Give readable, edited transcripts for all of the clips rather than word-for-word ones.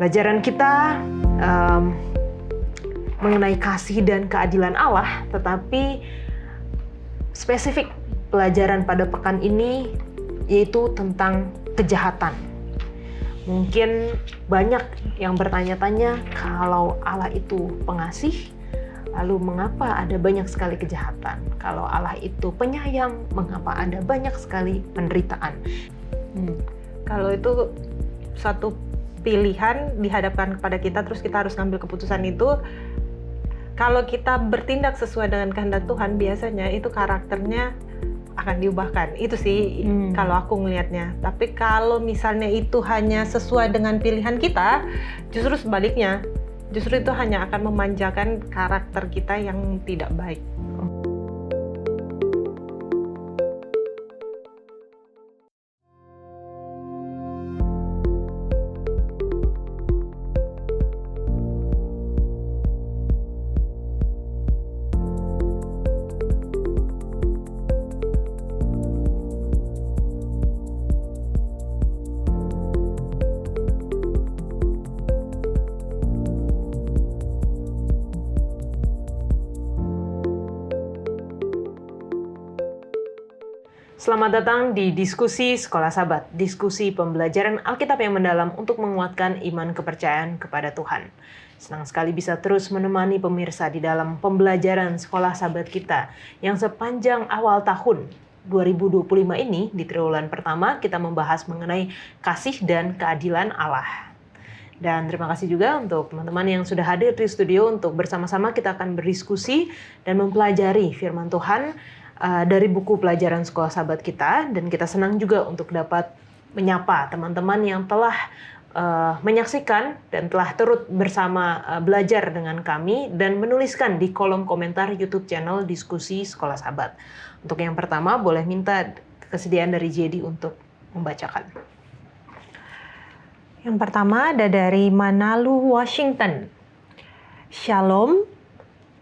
Pelajaran kita mengenai kasih dan keadilan Allah, tetapi spesifik pelajaran pada pekan ini yaitu tentang kejahatan. Mungkin banyak yang bertanya-tanya, kalau Allah itu pengasih, lalu mengapa ada banyak sekali kejahatan? Kalau Allah itu penyayang, mengapa ada banyak sekali penderitaan? Kalau itu satu pilihan dihadapkan kepada kita, terus kita harus ngambil keputusan itu. Kalau kita bertindak sesuai dengan kehendak Tuhan, biasanya itu karakternya akan diubahkan. Itu sih kalau aku ngelihatnya. Tapi kalau misalnya itu hanya sesuai dengan pilihan kita, justru sebaliknya. Justru itu hanya akan memanjakan karakter kita yang tidak baik. Selamat datang di Diskusi Sekolah Sabat, diskusi pembelajaran Alkitab yang mendalam untuk menguatkan iman kepercayaan kepada Tuhan. Senang sekali bisa terus menemani pemirsa di dalam pembelajaran Sekolah Sabat kita yang sepanjang awal tahun 2025 ini, di triwulan pertama kita membahas mengenai kasih dan keadilan Allah. Dan terima kasih juga untuk teman-teman yang sudah hadir di studio untuk bersama-sama kita akan berdiskusi dan mempelajari firman Tuhan dari buku pelajaran Sekolah Sabat kita, dan kita senang juga untuk dapat menyapa teman-teman yang telah menyaksikan dan telah turut bersama belajar dengan kami dan menuliskan di kolom komentar YouTube channel Diskusi Sekolah Sabat. Untuk yang pertama, boleh minta kesediaan dari Jedi untuk membacakan. Yang pertama ada dari Manalu, Washington. Shalom,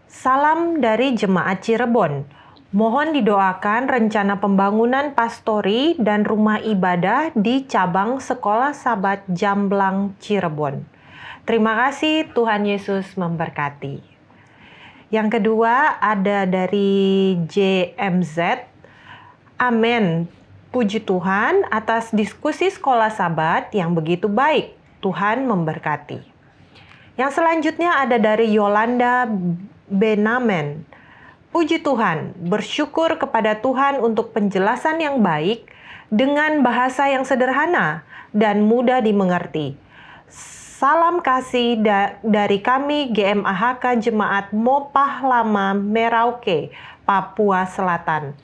salam dari Jemaat Cirebon. Mohon didoakan rencana pembangunan pastori dan rumah ibadah di cabang Sekolah Sabat Jamblang, Cirebon. Terima kasih, Tuhan Yesus memberkati. Yang kedua ada dari JMZ. Amin. Puji Tuhan atas diskusi Sekolah Sabat yang begitu baik. Tuhan memberkati. Yang selanjutnya ada dari Yolanda Benamen. Puji Tuhan, bersyukur kepada Tuhan untuk penjelasan yang baik dengan bahasa yang sederhana dan mudah dimengerti. Salam kasih dari kami GMAHK Jemaat Mopah Lama Merauke, Papua Selatan.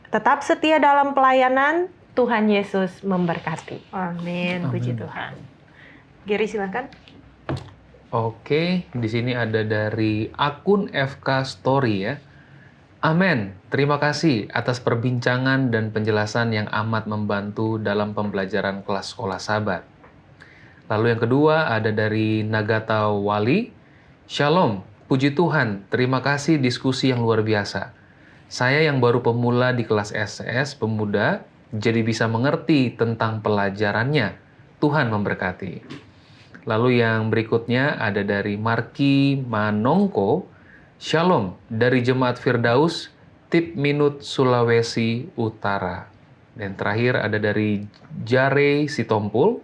Tetap setia dalam pelayanan, Tuhan Yesus memberkati. Amin, puji Tuhan. Gary, silakan. Oke, di sini ada dari akun FK Story ya. Amin. Terima kasih atas perbincangan dan penjelasan yang amat membantu dalam pembelajaran kelas Sekolah Sabat. Lalu yang kedua ada dari Nagata Wali. Shalom, puji Tuhan. Terima kasih diskusi yang luar biasa. Saya yang baru pemula di kelas SS Pemuda, jadi bisa mengerti tentang pelajarannya. Tuhan memberkati. Lalu yang berikutnya ada dari Marki Manongko. Shalom, dari Jemaat Firdaus, Tip Minut, Sulawesi Utara. Dan terakhir ada dari Jare Sitompul.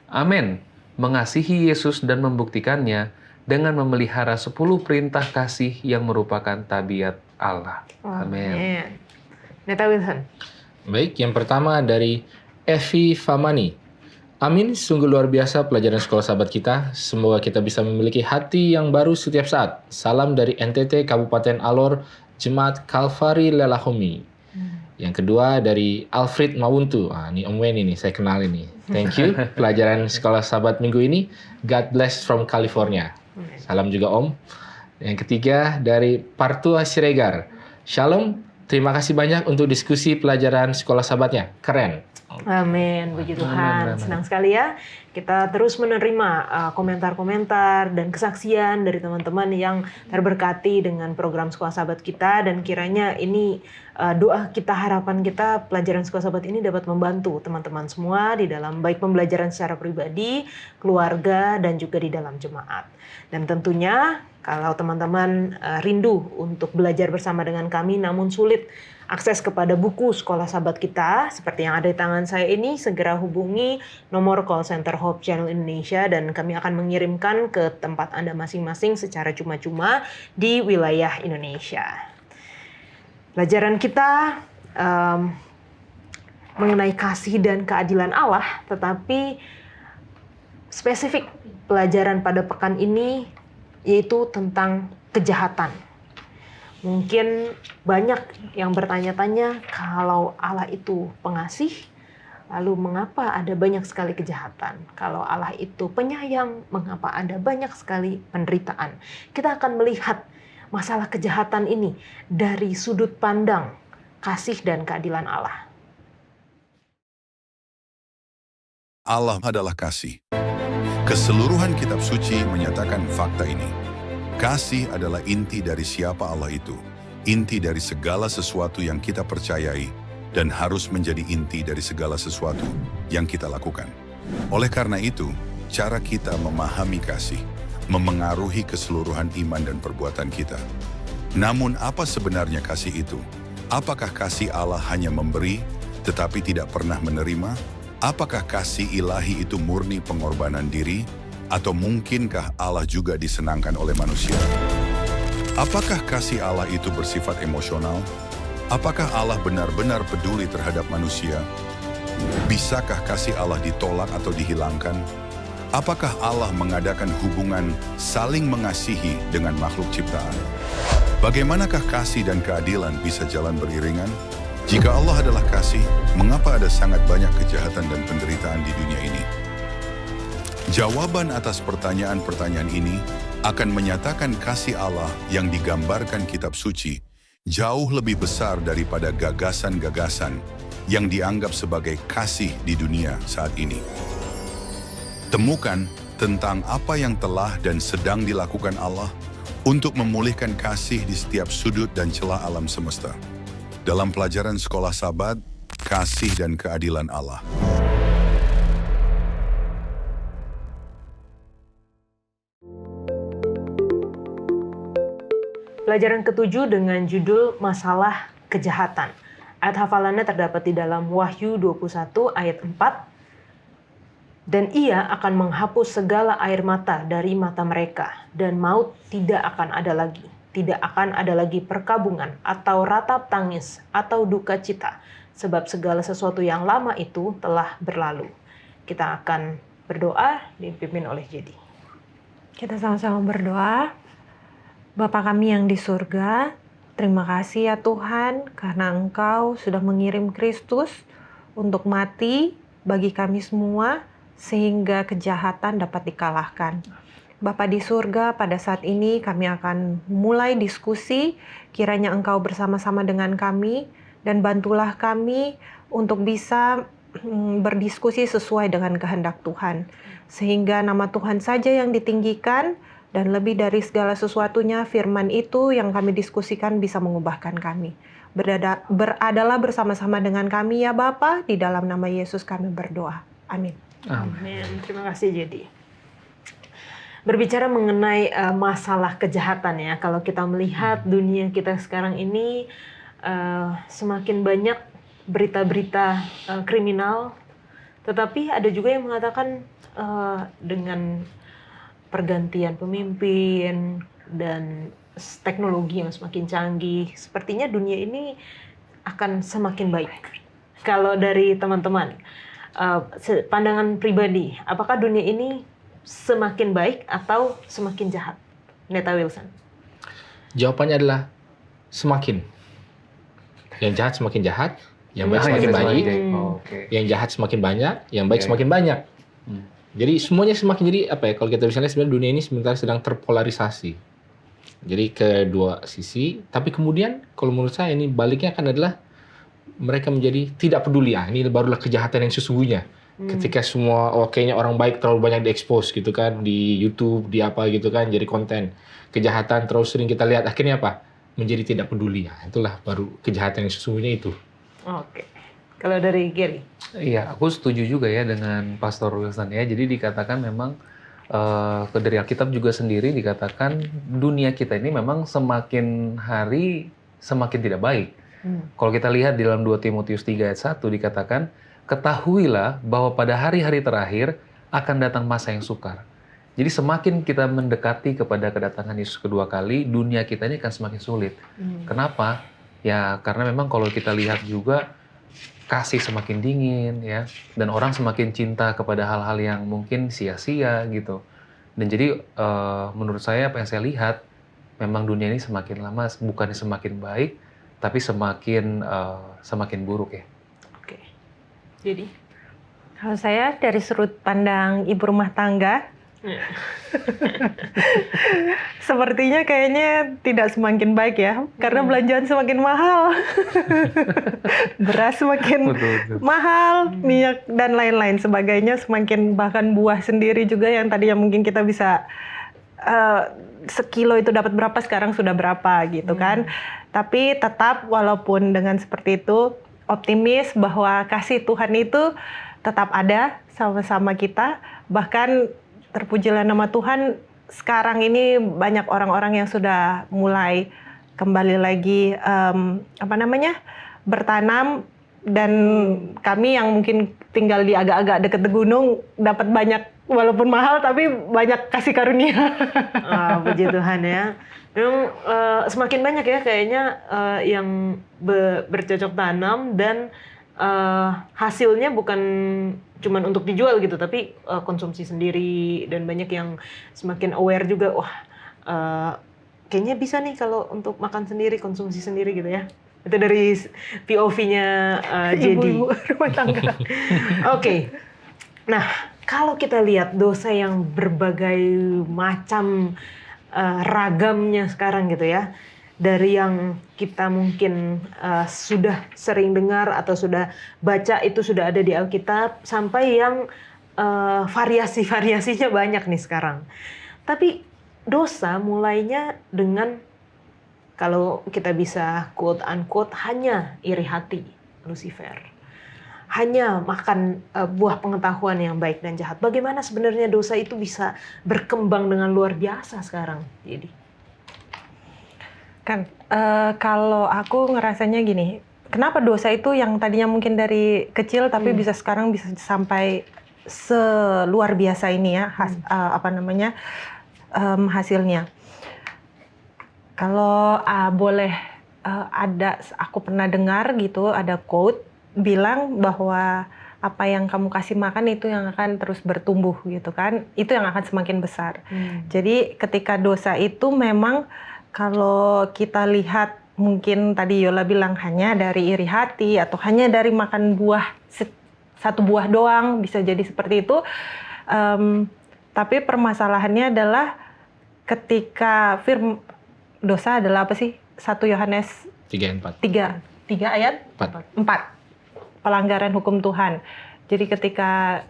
Amin, mengasihi Yesus dan membuktikannya dengan memelihara 10 perintah kasih yang merupakan tabiat Allah. Amin. Neta Wilson. Baik, yang pertama dari Evi Famani. Amin, sungguh luar biasa pelajaran Sekolah Sabat kita. Semoga kita bisa memiliki hati yang baru setiap saat. Salam dari NTT Kabupaten Alor, Jemaat Kalvari Lelahomi. Yang kedua dari Alfred Mawuntu. Ini Om Weni nih, saya kenal ini. Thank you. Pelajaran Sekolah Sabat minggu ini. God bless from California. Salam juga Om. Yang ketiga dari Partua Siregar. Shalom, terima kasih banyak untuk diskusi pelajaran Sekolah Sabatnya. Keren. Amin, puji Tuhan. Senang sekali ya kita terus menerima komentar-komentar dan kesaksian dari teman-teman yang terberkati dengan program Sekolah Sabat kita, dan kiranya ini doa kita, harapan kita, pelajaran Sekolah Sahabat ini dapat membantu teman-teman semua di dalam baik pembelajaran secara pribadi, keluarga, dan juga di dalam jemaat. Dan tentunya kalau teman-teman rindu untuk belajar bersama dengan kami namun sulit akses kepada buku Sekolah Sahabat kita seperti yang ada di tangan saya ini, segera hubungi nomor call center Hope Channel Indonesia dan kami akan mengirimkan ke tempat Anda masing-masing secara cuma-cuma di wilayah Indonesia. Pelajaran kita mengenai kasih dan keadilan Allah, tetapi spesifik pelajaran pada pekan ini yaitu tentang kejahatan. Mungkin banyak yang bertanya-tanya, kalau Allah itu pengasih, lalu mengapa ada banyak sekali kejahatan? Kalau Allah itu penyayang, mengapa ada banyak sekali penderitaan? Kita akan melihat masalah kejahatan ini dari sudut pandang kasih dan keadilan Allah. Allah adalah kasih. Keseluruhan kitab suci menyatakan fakta ini. Kasih adalah inti dari siapa Allah itu, inti dari segala sesuatu yang kita percayai, dan harus menjadi inti dari segala sesuatu yang kita lakukan. Oleh karena itu, cara kita memahami kasih memengaruhi keseluruhan iman dan perbuatan kita. Namun apa sebenarnya kasih itu? Apakah kasih Allah hanya memberi, tetapi tidak pernah menerima? Apakah kasih ilahi itu murni pengorbanan diri? Atau mungkinkah Allah juga disenangkan oleh manusia? Apakah kasih Allah itu bersifat emosional? Apakah Allah benar-benar peduli terhadap manusia? Bisakah kasih Allah ditolak atau dihilangkan? Apakah Allah mengadakan hubungan saling mengasihi dengan makhluk ciptaan? Bagaimanakah kasih dan keadilan bisa jalan beriringan? Jika Allah adalah kasih, mengapa ada sangat banyak kejahatan dan penderitaan di dunia ini? Jawaban atas pertanyaan-pertanyaan ini akan menyatakan kasih Allah yang digambarkan kitab suci jauh lebih besar daripada gagasan-gagasan yang dianggap sebagai kasih di dunia saat ini. Temukan tentang apa yang telah dan sedang dilakukan Allah untuk memulihkan kasih di setiap sudut dan celah alam semesta. Dalam pelajaran Sekolah Sahabat, Kasih dan Keadilan Allah. Pelajaran ke-7 dengan judul Masalah Kejahatan. Ayat hafalannya terdapat di dalam Wahyu 21 ayat 4. Dan ia akan menghapus segala air mata dari mata mereka, dan maut tidak akan ada lagi. Tidak akan ada lagi perkabungan, atau ratap tangis, atau duka cita, sebab segala sesuatu yang lama itu telah berlalu. Kita akan berdoa, dipimpin oleh Jadi. Kita sama-sama berdoa. Bapa kami yang di surga, terima kasih ya Tuhan karena Engkau sudah mengirim Kristus untuk mati bagi kami semua sehingga kejahatan dapat dikalahkan. Bapa di surga, pada saat ini kami akan mulai diskusi, kiranya Engkau bersama-sama dengan kami dan bantulah kami untuk bisa berdiskusi sesuai dengan kehendak Tuhan. Sehingga nama Tuhan saja yang ditinggikan, dan lebih dari segala sesuatunya, firman itu yang kami diskusikan bisa mengubahkan kami. Beradalah bersama-sama dengan kami ya Bapa, di dalam nama Yesus kami berdoa. Amin. Amin. Terima kasih Jadi. Berbicara mengenai masalah kejahatan ya, kalau kita melihat dunia kita sekarang ini semakin banyak berita-berita kriminal, tetapi ada juga yang mengatakan dengan pergantian pemimpin dan teknologi yang semakin canggih, sepertinya dunia ini akan semakin baik. Kalau dari teman-teman, pandangan pribadi, apakah dunia ini semakin baik atau semakin jahat? Neta Wilson. Jawabannya adalah semakin. Yang jahat semakin jahat, yang baik semakin baik, yang jahat semakin banyak, yang baik semakin banyak. Jadi semuanya semakin, jadi apa ya, kalau kita bisa lihat sebenarnya dunia ini sebenarnya sedang terpolarisasi. Jadi kedua sisi, tapi kemudian kalau menurut saya ini baliknya akan adalah mereka menjadi tidak peduli. Ini barulah kejahatan yang sesungguhnya. Ketika semua kayaknya orang baik terlalu banyak diekspos gitu kan di YouTube, di apa gitu kan, jadi konten kejahatan terus sering kita lihat, akhirnya apa? menjadi tidak peduli. Ya, itulah baru kejahatan yang sesungguhnya itu. Oke. Kalau dari Gary? Iya, aku setuju juga ya dengan Pastor Wilson ya. Jadi dikatakan memang dari Alkitab juga sendiri dikatakan dunia kita ini memang semakin hari semakin tidak baik. Kalau kita lihat di dalam 2 Timotius 3 ayat 1 dikatakan, ketahuilah bahwa pada hari-hari terakhir akan datang masa yang sukar. Jadi semakin kita mendekati kepada kedatangan Yesus kedua kali, dunia kita ini akan semakin sulit. Kenapa? Ya karena memang kalau kita lihat juga kasih semakin dingin ya, dan orang semakin cinta kepada hal-hal yang mungkin sia-sia gitu. Dan jadi menurut saya apa yang saya lihat, memang dunia ini semakin lama bukannya semakin baik, tapi semakin buruk ya. Oke. Jadi? Kalau saya dari sudut pandang ibu rumah tangga, sepertinya kayaknya tidak semakin baik ya, karena belanjaan semakin mahal, beras semakin mahal, minyak dan lain-lain sebagainya semakin, bahkan buah sendiri juga yang tadinya mungkin kita bisa sekilo itu dapat berapa, sekarang sudah berapa gitu kan. Tapi tetap walaupun dengan seperti itu, optimis bahwa kasih Tuhan itu tetap ada sama-sama kita, bahkan terpujilah nama Tuhan, sekarang ini banyak orang-orang yang sudah mulai kembali lagi bertanam, dan kami yang mungkin tinggal di agak-agak dekat gunung dapat banyak, walaupun mahal tapi banyak kasih karunia. Puji Tuhan ya. Memang semakin banyak ya kayaknya yang bercocok tanam, dan hasilnya bukan cuman untuk dijual gitu, tapi konsumsi sendiri, dan banyak yang semakin aware juga, wah kayaknya bisa nih kalau untuk makan sendiri, konsumsi sendiri gitu ya. Itu dari POV-nya Jadi. Ibu rumah tangga. Oke. Nah, kalau kita lihat dosa yang berbagai macam ragamnya sekarang gitu ya, dari yang kita mungkin sudah sering dengar atau sudah baca itu sudah ada di Alkitab, sampai yang variasi-variasinya banyak nih sekarang. Tapi dosa mulainya dengan, kalau kita bisa quote unquote, hanya iri hati, Lucifer. Hanya makan buah pengetahuan yang baik dan jahat. Bagaimana sebenarnya dosa itu bisa berkembang dengan luar biasa sekarang, jadi? Kan kalau aku ngerasanya gini, kenapa dosa itu yang tadinya mungkin dari kecil tapi bisa sekarang bisa sampai seluar biasa ini ya, hasilnya. Kalau boleh ada, aku pernah dengar gitu, ada quote bilang bahwa apa yang kamu kasih makan itu yang akan terus bertumbuh gitu kan, itu yang akan semakin besar. Jadi ketika dosa itu memang, kalau kita lihat mungkin tadi Yola bilang hanya dari iri hati atau hanya dari makan buah, satu buah doang, bisa jadi seperti itu. Tapi permasalahannya adalah ketika dosa adalah apa sih? 1 Yohanes 3 ayat 4. Pelanggaran hukum Tuhan. Jadi ketika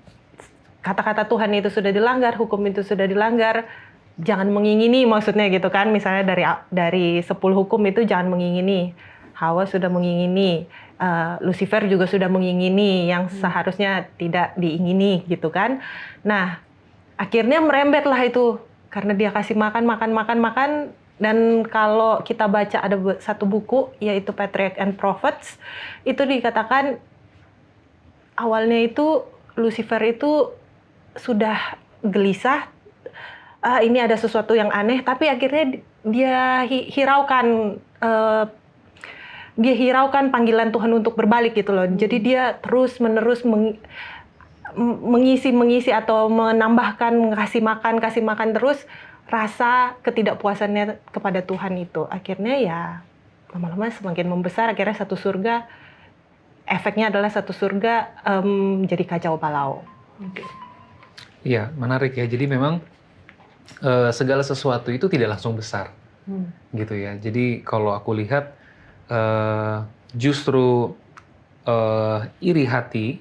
kata-kata Tuhan itu sudah dilanggar, hukum itu sudah dilanggar, jangan mengingini, maksudnya gitu kan. Misalnya dari 10 hukum itu jangan mengingini. Hawa sudah mengingini, Lucifer juga sudah mengingini yang seharusnya tidak diingini gitu kan. Nah, akhirnya merembetlah itu karena dia kasih makan. Dan kalau kita baca ada satu buku yaitu Patriarchs and Prophets, itu dikatakan awalnya itu Lucifer itu sudah gelisah, ini ada sesuatu yang aneh, tapi akhirnya dia hiraukan panggilan Tuhan untuk berbalik gitu loh. Jadi dia terus-menerus mengisi atau menambahkan, kasih makan terus rasa ketidakpuasannya kepada Tuhan itu. Akhirnya ya lama-lama semakin membesar, akhirnya satu surga, efeknya adalah satu surga jadi kacau balau. Iya, menarik ya. Jadi memang segala sesuatu itu tidak langsung besar, gitu ya. Jadi kalau aku lihat justru iri hati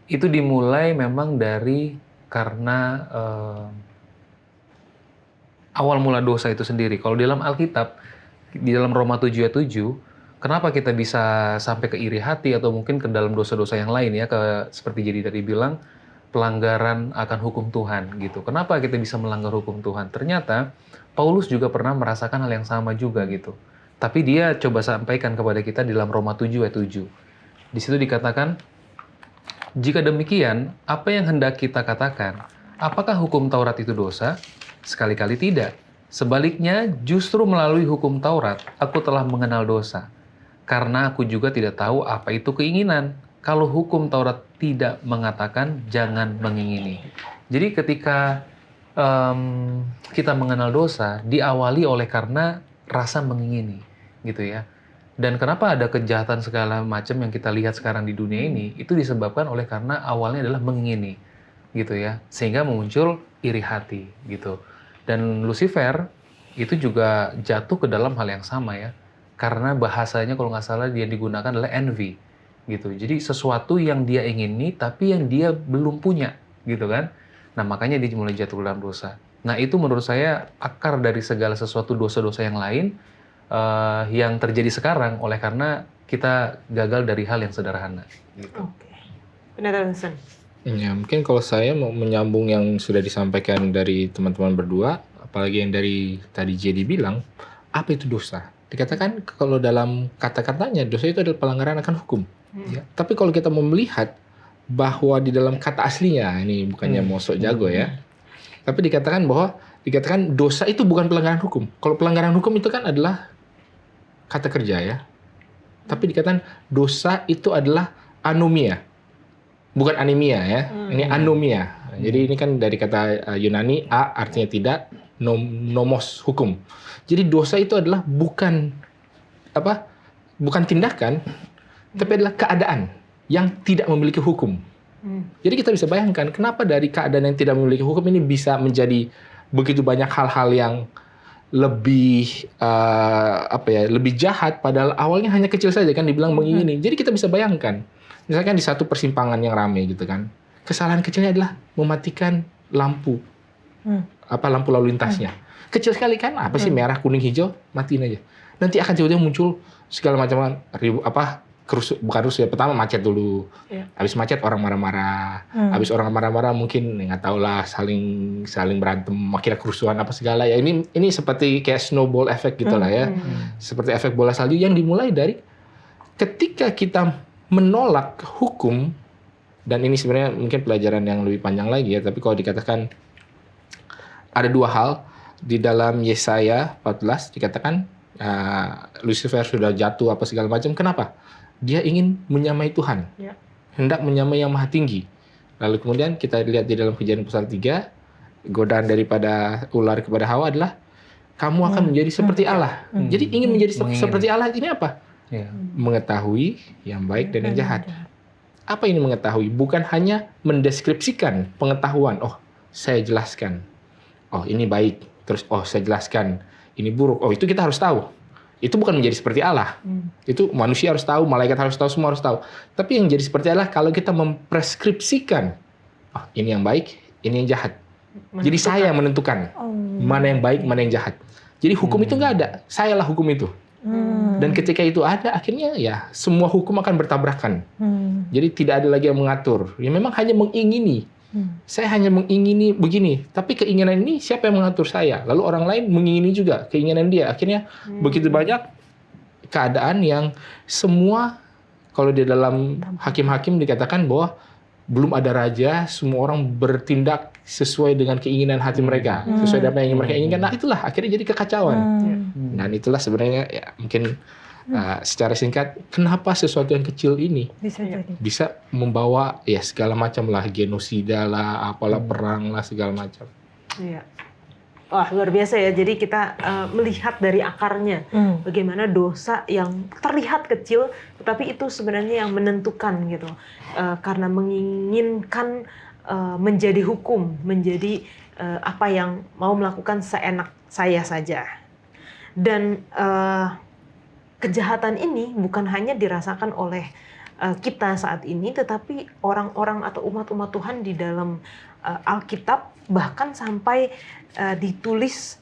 itu dimulai memang dari karena awal mula dosa itu sendiri. Kalau dalam Alkitab di dalam Roma 7 ayat 7, kenapa kita bisa sampai ke iri hati atau mungkin ke dalam dosa-dosa yang lain ya, seperti jadi tadi bilang, pelanggaran akan hukum Tuhan gitu. Kenapa kita bisa melanggar hukum Tuhan? Ternyata Paulus juga pernah merasakan hal yang sama juga gitu. Tapi dia coba sampaikan kepada kita di dalam Roma 7 ayat 7. Di situ dikatakan, jika demikian, apa yang hendak kita katakan? Apakah hukum Taurat itu dosa? Sekali-kali tidak. Sebaliknya, justru melalui hukum Taurat, aku telah mengenal dosa. Karena aku juga tidak tahu apa itu keinginan. Kalau hukum Taurat tidak mengatakan, jangan mengingini. Jadi ketika kita mengenal dosa, diawali oleh karena rasa mengingini, gitu ya. Dan kenapa ada kejahatan segala macam yang kita lihat sekarang di dunia ini, itu disebabkan oleh karena awalnya adalah mengingini, gitu ya. Sehingga muncul iri hati, gitu. Dan Lucifer itu juga jatuh ke dalam hal yang sama ya. Karena bahasanya kalau nggak salah dia digunakan adalah envy, gitu. Jadi sesuatu yang dia ingini tapi yang dia belum punya, gitu kan. Nah makanya dia mulai jatuh dalam dosa. Nah itu menurut saya akar dari segala sesuatu dosa-dosa yang lain, yang terjadi sekarang oleh karena kita gagal dari hal yang sederhana. Gitu. Oke. Pendeta Vincent. Ya, mungkin kalau saya mau menyambung yang sudah disampaikan dari teman-teman berdua, apalagi yang dari tadi JD bilang, apa itu dosa? Dikatakan kalau dalam kata-katanya, dosa itu adalah pelanggaran akan hukum. Ya. Tapi kalau kita mau melihat bahwa di dalam kata aslinya, ini bukannya mau sok jago ya, tapi dikatakan dosa itu bukan pelanggaran hukum. Kalau pelanggaran hukum itu kan adalah kata kerja ya. Tapi dikatakan dosa itu adalah anomia. Bukan anemia ya. Ini anomia. Jadi ini kan dari kata Yunani, a artinya tidak, nomos hukum. Jadi dosa itu adalah bukan tindakan, tapi adalah keadaan yang tidak memiliki hukum. Jadi kita bisa bayangkan kenapa dari keadaan yang tidak memiliki hukum ini bisa menjadi begitu banyak hal-hal yang lebih lebih jahat, padahal awalnya hanya kecil saja kan dibilang mengingini. Jadi kita bisa bayangkan, misalkan di satu persimpangan yang ramai gitu kan, kesalahan kecilnya adalah mematikan lampu, lampu lalu lintasnya. Kecil sekali kan, apa sih merah, kuning, hijau, matiin aja. Nanti akan tiba-tiba muncul segala macam bukan rusuh ya. Pertama macet dulu, habis macet orang marah-marah, habis orang marah-marah mungkin nggak tahu lah saling berantem, akhirnya kerusuhan apa segala ya. Ini seperti kayak snowball effect gitulah ya, seperti efek bola salju yang dimulai dari ketika kita menolak hukum. Dan ini sebenarnya mungkin pelajaran yang lebih panjang lagi ya, tapi kalau dikatakan ada dua hal di dalam Yesaya 14 dikatakan Lucifer sudah jatuh apa segala macam. Kenapa? Dia ingin menyamai Tuhan, hendak menyamai yang maha tinggi. Lalu kemudian kita lihat di dalam Kejadian pasal 3, godaan daripada ular kepada Hawa adalah kamu akan menjadi seperti Allah. Jadi ingin menjadi seperti Allah ini apa? Mengetahui yang baik dan yang jahat. Apa ini mengetahui? Bukan hanya mendeskripsikan pengetahuan. Oh, saya jelaskan. Oh, ini baik. Terus, oh, saya jelaskan. Ini buruk. Oh, itu kita harus tahu. Itu bukan menjadi seperti Allah. Itu manusia harus tahu, malaikat harus tahu, semua harus tahu. Tapi yang jadi seperti Allah kalau kita mempreskripsikan, oh, ini yang baik, ini yang jahat. Jadi saya yang menentukan mana yang baik, mana yang jahat. Jadi hukum itu nggak ada. Sayalah hukum itu. Dan ketika itu ada, akhirnya ya semua hukum akan bertabrakan. Jadi tidak ada lagi yang mengatur. Ya memang hanya mengingini. Saya hanya mengingini begini, tapi keinginan ini siapa yang mengatur saya? Lalu orang lain mengingini juga keinginan dia. Akhirnya begitu banyak keadaan yang semua, kalau di dalam hakim-hakim dikatakan bahwa belum ada raja, semua orang bertindak sesuai dengan keinginan hati mereka, sesuai dengan apa yang mereka inginkan. Nah itulah akhirnya jadi kekacauan. Dan itulah sebenarnya ya mungkin secara singkat, kenapa sesuatu yang kecil ini bisa membawa ya segala macam lah, genosida lah, apalah perang lah, segala macam. Iya. Wah, luar biasa ya. Jadi kita melihat dari akarnya bagaimana dosa yang terlihat kecil, tetapi itu sebenarnya yang menentukan gitu. Karena menginginkan menjadi hukum, menjadi apa yang mau melakukan seenak saya saja. Dan kejahatan ini bukan hanya dirasakan oleh kita saat ini, tetapi orang-orang atau umat-umat Tuhan di dalam Alkitab, bahkan sampai ditulis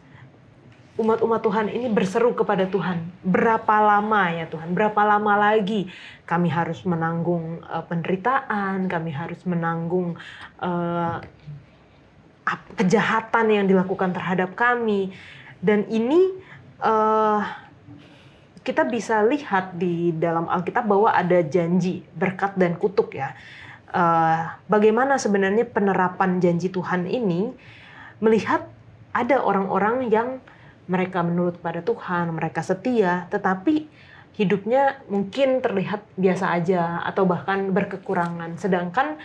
umat-umat Tuhan ini berseru kepada Tuhan, berapa lama ya Tuhan, berapa lama lagi kami harus menanggung penderitaan, kami harus menanggung kejahatan yang dilakukan terhadap kami. Dan ini kita bisa lihat di dalam Alkitab bahwa ada janji, berkat dan kutuk ya. Bagaimana sebenarnya penerapan janji Tuhan ini, melihat ada orang-orang yang mereka menurut pada Tuhan, mereka setia, tetapi hidupnya mungkin terlihat biasa aja atau bahkan berkekurangan. Sedangkan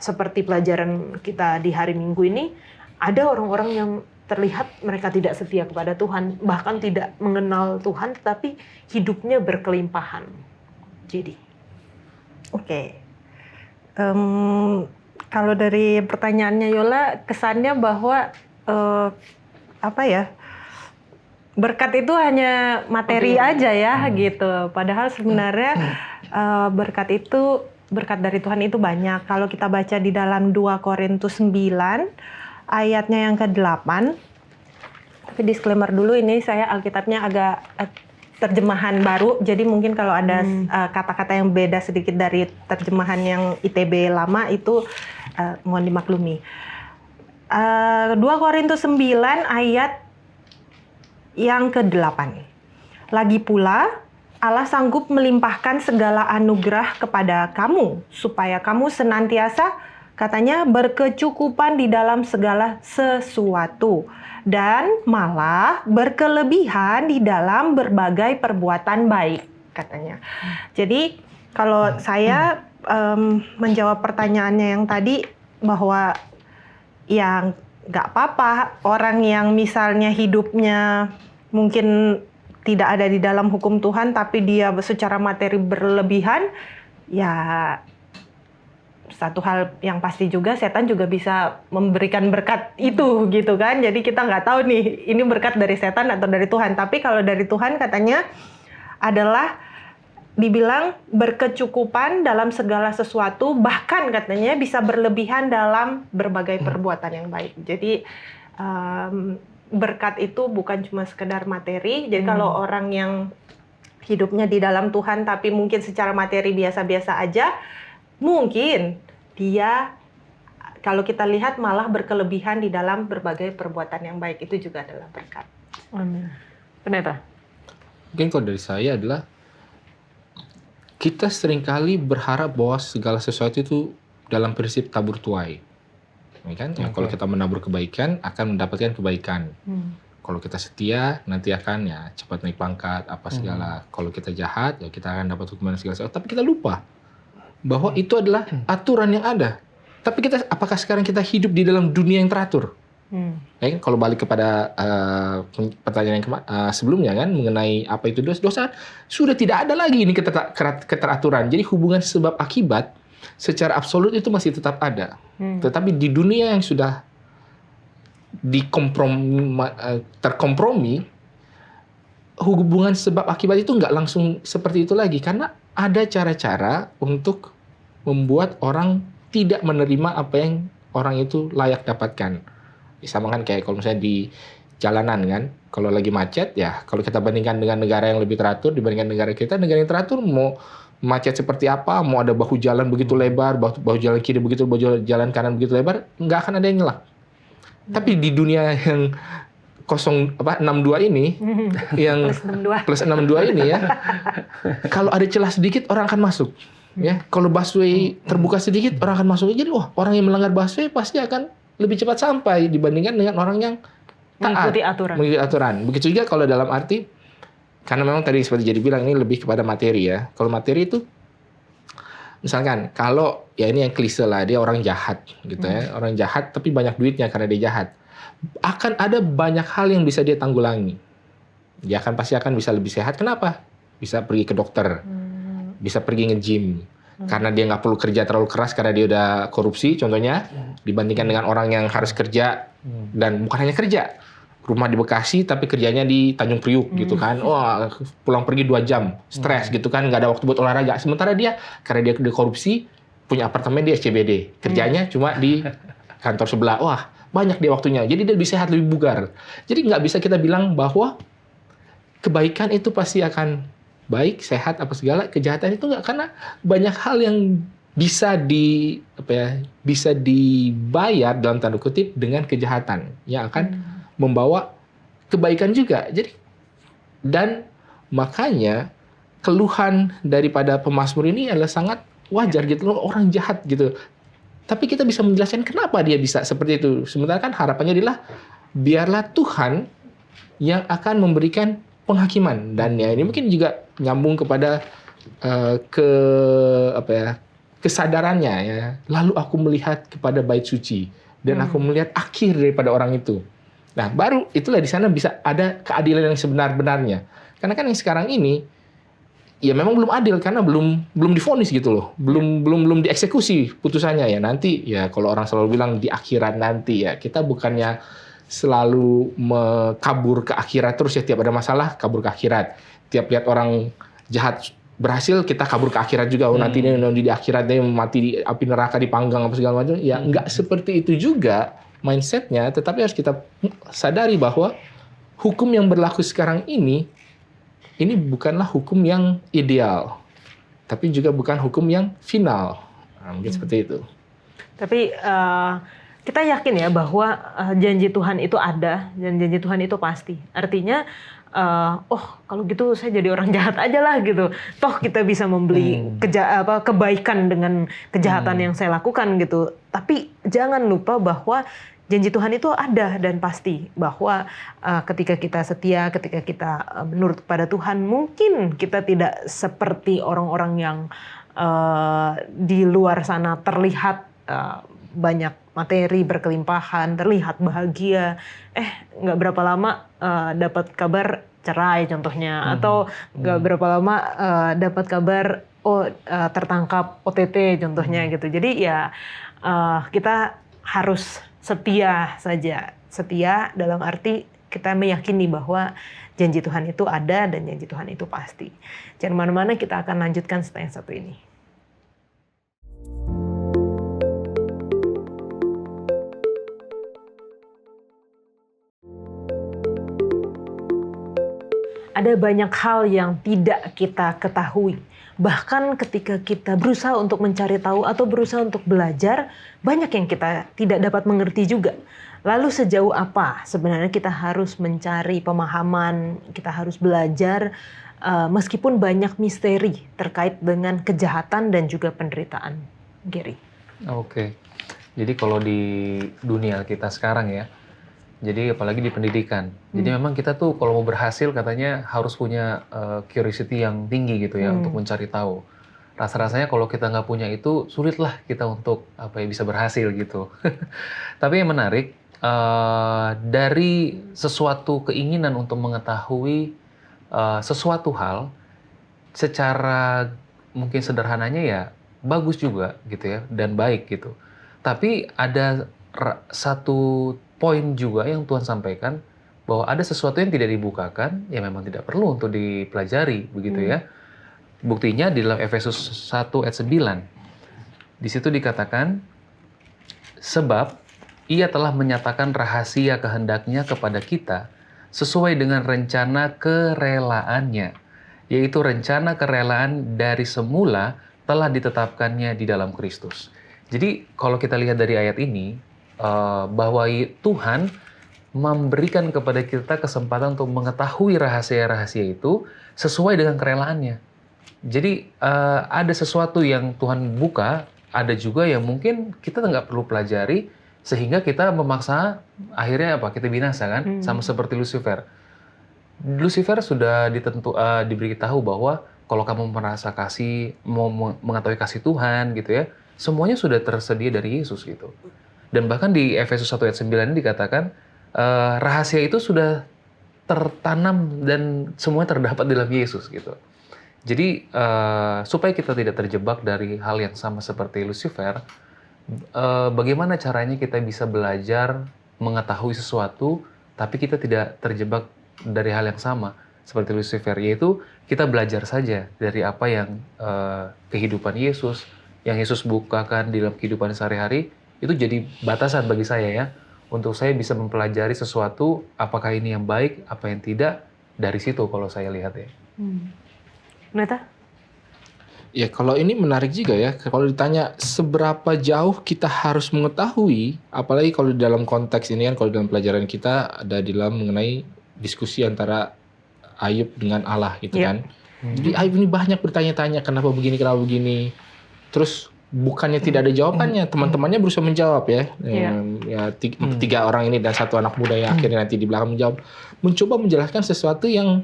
seperti pelajaran kita di hari Minggu ini, ada orang-orang yang terlihat mereka tidak setia kepada Tuhan, bahkan tidak mengenal Tuhan, tetapi hidupnya berkelimpahan. Jadi, Oke. Kalau dari pertanyaannya Yola, kesannya bahwa berkat itu hanya materi aja ya gitu. Padahal sebenarnya berkat dari Tuhan itu banyak. Kalau kita baca di dalam 2 Korintus 9 ayatnya yang ke-8. Tapi disclaimer dulu, ini saya Alkitabnya agak terjemahan baru. Jadi mungkin kalau ada kata-kata yang beda sedikit dari terjemahan yang ITB lama itu mohon dimaklumi. 2 Korintus 9 ayat yang ke-8. Lagi pula, Allah sanggup melimpahkan segala anugerah kepada kamu, supaya kamu senantiasa, katanya, berkecukupan di dalam segala sesuatu, dan malah berkelebihan di dalam berbagai perbuatan baik, katanya. Jadi, kalau saya menjawab pertanyaannya yang tadi, bahwa yang nggak apa-apa orang yang misalnya hidupnya mungkin tidak ada di dalam hukum Tuhan, tapi dia secara materi berlebihan, ya satu hal yang pasti juga, setan juga bisa memberikan berkat itu gitu kan. Jadi kita nggak tahu nih ini berkat dari setan atau dari Tuhan. Tapi kalau dari Tuhan katanya adalah dibilang berkecukupan dalam segala sesuatu, bahkan katanya bisa berlebihan dalam berbagai perbuatan yang baik. Jadi berkat itu bukan cuma sekedar materi. Jadi kalau orang yang hidupnya di dalam Tuhan tapi mungkin secara materi biasa-biasa aja, mungkin dia, kalau kita lihat, malah berkelebihan di dalam berbagai perbuatan yang baik. Itu juga adalah berkat. Amin. Pendeta? Mungkin kalau dari saya adalah kita seringkali berharap bahwa segala sesuatu itu dalam prinsip tabur tuai. Ya kan? Ya, kalau kita menabur kebaikan akan mendapatkan kebaikan. Kalau kita setia nanti akan ya cepat naik pangkat apa segala. Kalau kita jahat ya kita akan dapat hukuman segala sesuatu. Tapi kita lupa bahwa itu adalah aturan yang ada. Tapi apakah sekarang kita hidup di dalam dunia yang teratur? Ya, kalau balik kepada pertanyaan yang sebelumnya kan mengenai apa itu dosa, sudah tidak ada lagi ini keteraturan. Jadi hubungan sebab akibat secara absolut itu masih tetap ada. Tetapi di dunia yang sudah terkompromi, hubungan sebab akibat itu nggak langsung seperti itu lagi, karena ada cara-cara untuk membuat orang tidak menerima apa yang orang itu layak dapatkan. Sama kan kayak kalau misalnya di jalanan kan, kalau lagi macet ya, kalau kita bandingkan dengan negara yang lebih teratur dibandingkan negara yang teratur, mau macet seperti apa, mau ada bahu jalan begitu lebar, bahu jalan kiri begitu, bahu jalan kanan begitu lebar, nggak akan ada yang nyelak. Tapi di dunia yang 62 ini, yang plus 62 ini ya, kalau ada celah sedikit orang akan masuk. Ya, kalau busway terbuka sedikit orang akan masuk. Jadi orang yang melanggar busway pasti akan lebih cepat sampai dibandingkan dengan orang yang taat, mengikuti aturan. Begitu juga kalau dalam arti, karena memang tadi seperti jadi bilang ini lebih kepada materi ya. Kalau materi itu, misalkan kalau ya ini yang klise lah, dia orang jahat gitu ya, orang jahat tapi banyak duitnya karena dia jahat. Akan ada banyak hal yang bisa dia tanggulangi. Dia pasti akan bisa lebih sehat. Kenapa? Bisa pergi ke dokter, bisa pergi nge-gym. Karena dia nggak perlu kerja terlalu keras karena dia udah korupsi contohnya, dibandingkan dengan orang yang harus kerja dan bukan hanya kerja, rumah di Bekasi tapi kerjanya di Tanjung Priuk gitu kan, pulang pergi 2 jam, stres gitu kan, nggak ada waktu buat olahraga. Sementara dia karena dia udah korupsi, punya apartemen di SCBD, kerjanya cuma di kantor sebelah, banyak dia waktunya. Jadi dia lebih sehat, lebih bugar. Jadi nggak bisa kita bilang bahwa kebaikan itu pasti akan baik, sehat, apa segala. Kejahatan itu nggak, karena banyak hal yang bisa dibayar dalam tanda kutip dengan kejahatan yang akan membawa kebaikan juga. Jadi, dan makanya keluhan daripada pemazmur ini adalah sangat wajar gitu loh, orang jahat gitu. Tapi kita bisa menjelaskan kenapa dia bisa seperti itu. Sementara kan harapannya adalah biarlah Tuhan yang akan memberikan penghakiman. Dan ya ini mungkin juga nyambung kepada kesadarannya ya. Lalu aku melihat kepada bait suci dan aku melihat akhir daripada orang itu. Nah, baru itulah di sana bisa ada keadilan yang sebenar-benarnya. Karena kan yang sekarang ini ya memang belum adil karena belum divonis gitu loh. Belum dieksekusi putusannya ya. Nanti ya kalau orang selalu bilang di akhirat nanti ya. Kita bukannya selalu kabur ke akhirat terus ya, tiap ada masalah kabur ke akhirat. Tiap lihat orang jahat berhasil kita kabur ke akhirat juga. Nanti di akhirat dia mati di api neraka, dipanggang apa segala macam. Ya enggak seperti itu juga mindsetnya, tetapi harus kita sadari bahwa hukum yang berlaku sekarang ini bukanlah hukum yang ideal, tapi juga bukan hukum yang final. Nah, mungkin seperti itu. Tapi kita yakin ya bahwa janji Tuhan itu ada dan janji Tuhan itu pasti. Artinya, kalau gitu saya jadi orang jahat aja lah gitu. Toh kita bisa membeli kebaikan dengan kejahatan yang saya lakukan gitu. Tapi jangan lupa bahwa janji Tuhan itu ada dan pasti, bahwa ketika kita setia, ketika kita menurut kepada Tuhan, mungkin kita tidak seperti orang-orang yang di luar sana terlihat banyak materi, berkelimpahan, terlihat bahagia, nggak berapa lama dapat kabar cerai contohnya, atau nggak berapa lama dapat kabar tertangkap OTT contohnya gitu. Jadi ya kita harus setia saja. Setia dalam arti kita meyakini bahwa janji Tuhan itu ada dan janji Tuhan itu pasti. Jangan kemana-mana, kita akan lanjutkan setelah yang satu ini. Ada banyak hal yang tidak kita ketahui. Bahkan ketika kita berusaha untuk mencari tahu atau berusaha untuk belajar, banyak yang kita tidak dapat mengerti juga. Lalu sejauh apa sebenarnya kita harus mencari pemahaman, kita harus belajar, meskipun banyak misteri terkait dengan kejahatan dan juga penderitaan. Gary. Oke. Jadi kalau di dunia kita sekarang ya, jadi apalagi di pendidikan. Jadi memang kita tuh kalau mau berhasil katanya harus punya curiosity yang tinggi gitu ya untuk mencari tahu. Rasa-rasanya kalau kita nggak punya itu sulitlah kita untuk bisa berhasil gitu. Tapi yang menarik dari sesuatu keinginan untuk mengetahui sesuatu hal secara mungkin sederhananya ya bagus juga gitu ya dan baik gitu. Tapi ada satu poin juga yang Tuhan sampaikan bahwa ada sesuatu yang tidak dibukakan, ya memang tidak perlu untuk dipelajari, begitu ya. Buktinya di dalam Efesus 1 ayat 9. Di situ dikatakan, sebab ia telah menyatakan rahasia kehendaknya kepada kita sesuai dengan rencana kerelaannya, yaitu rencana kerelaan dari semula telah ditetapkannya di dalam Kristus. Jadi kalau kita lihat dari ayat ini, bahwa Tuhan memberikan kepada kita kesempatan untuk mengetahui rahasia-rahasia itu sesuai dengan kerelaannya. Jadi ada sesuatu yang Tuhan buka, ada juga yang mungkin kita nggak perlu pelajari, sehingga kita memaksa akhirnya kita binasa kan, sama seperti Lucifer. Lucifer sudah diberitahu bahwa kalau kamu merasa kasih, mau mengetahui kasih Tuhan gitu ya, semuanya sudah tersedia dari Yesus gitu. Dan bahkan di Efesus 1 ayat 9 ini dikatakan rahasia itu sudah tertanam dan semua terdapat dalam Yesus gitu. Jadi supaya kita tidak terjebak dari hal yang sama seperti Lucifer, bagaimana caranya kita bisa belajar mengetahui sesuatu tapi kita tidak terjebak dari hal yang sama seperti Lucifer, yaitu kita belajar saja dari apa yang kehidupan Yesus, yang Yesus bukakan di dalam kehidupan sehari-hari. Itu jadi batasan bagi saya ya, untuk saya bisa mempelajari sesuatu, apakah ini yang baik, apa yang tidak, dari situ kalau saya lihat ya. Pendeta? Ya kalau ini menarik juga ya, kalau ditanya seberapa jauh kita harus mengetahui, apalagi kalau di dalam konteks ini kan, kalau dalam pelajaran kita ada di dalam mengenai diskusi antara Ayub dengan Allah gitu kan. Jadi Ayub ini banyak bertanya-tanya kenapa begini, terus bukannya tidak ada jawabannya, teman-temannya berusaha menjawab ya. Tiga orang ini dan satu anak muda yang akhirnya nanti di belakang mencoba menjelaskan sesuatu yang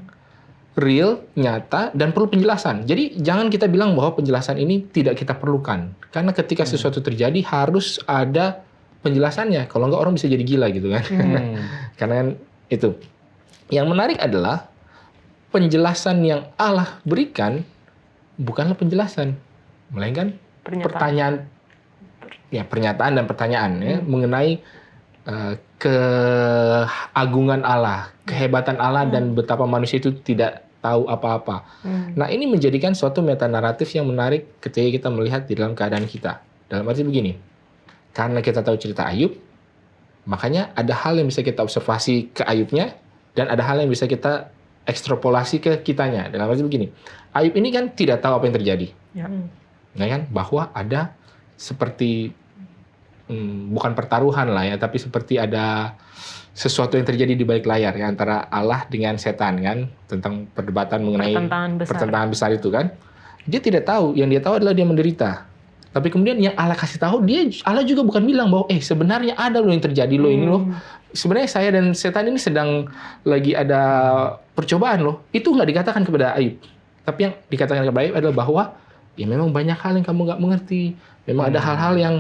real, nyata, dan perlu penjelasan. Jadi jangan kita bilang bahwa penjelasan ini tidak kita perlukan. Karena ketika sesuatu terjadi harus ada penjelasannya. Kalau enggak orang bisa jadi gila gitu kan. Karena kan itu. Yang menarik adalah penjelasan yang Allah berikan bukanlah penjelasan, melainkan pernyataan dan pertanyaan ya, mengenai keagungan Allah, kehebatan Allah, dan betapa manusia itu tidak tahu apa-apa. Nah, ini menjadikan suatu meta naratif yang menarik ketika kita melihat di dalam keadaan kita. Dalam arti begini, karena kita tahu cerita Ayub, makanya ada hal yang bisa kita observasi ke Ayubnya, dan ada hal yang bisa kita ekstrapolasi ke kitanya. Dalam arti begini, Ayub ini kan tidak tahu apa yang terjadi. Nah, kan, bahwa ada seperti bukan pertaruhan lah ya, tapi seperti ada sesuatu yang terjadi di balik layar ya, antara Allah dengan setan kan, tentang perdebatan mengenai pertentangan besar itu kan. Dia tidak tahu, yang dia tahu adalah dia menderita. Tapi kemudian yang Allah kasih tahu, Allah juga bukan bilang bahwa sebenarnya ada loh yang terjadi loh ini loh. Sebenarnya saya dan setan ini sedang lagi ada percobaan loh. Itu nggak dikatakan kepada Ayub. Tapi yang dikatakan kepada Ayub adalah bahwa ya memang banyak hal yang kamu nggak mengerti. Memang ada hal-hal yang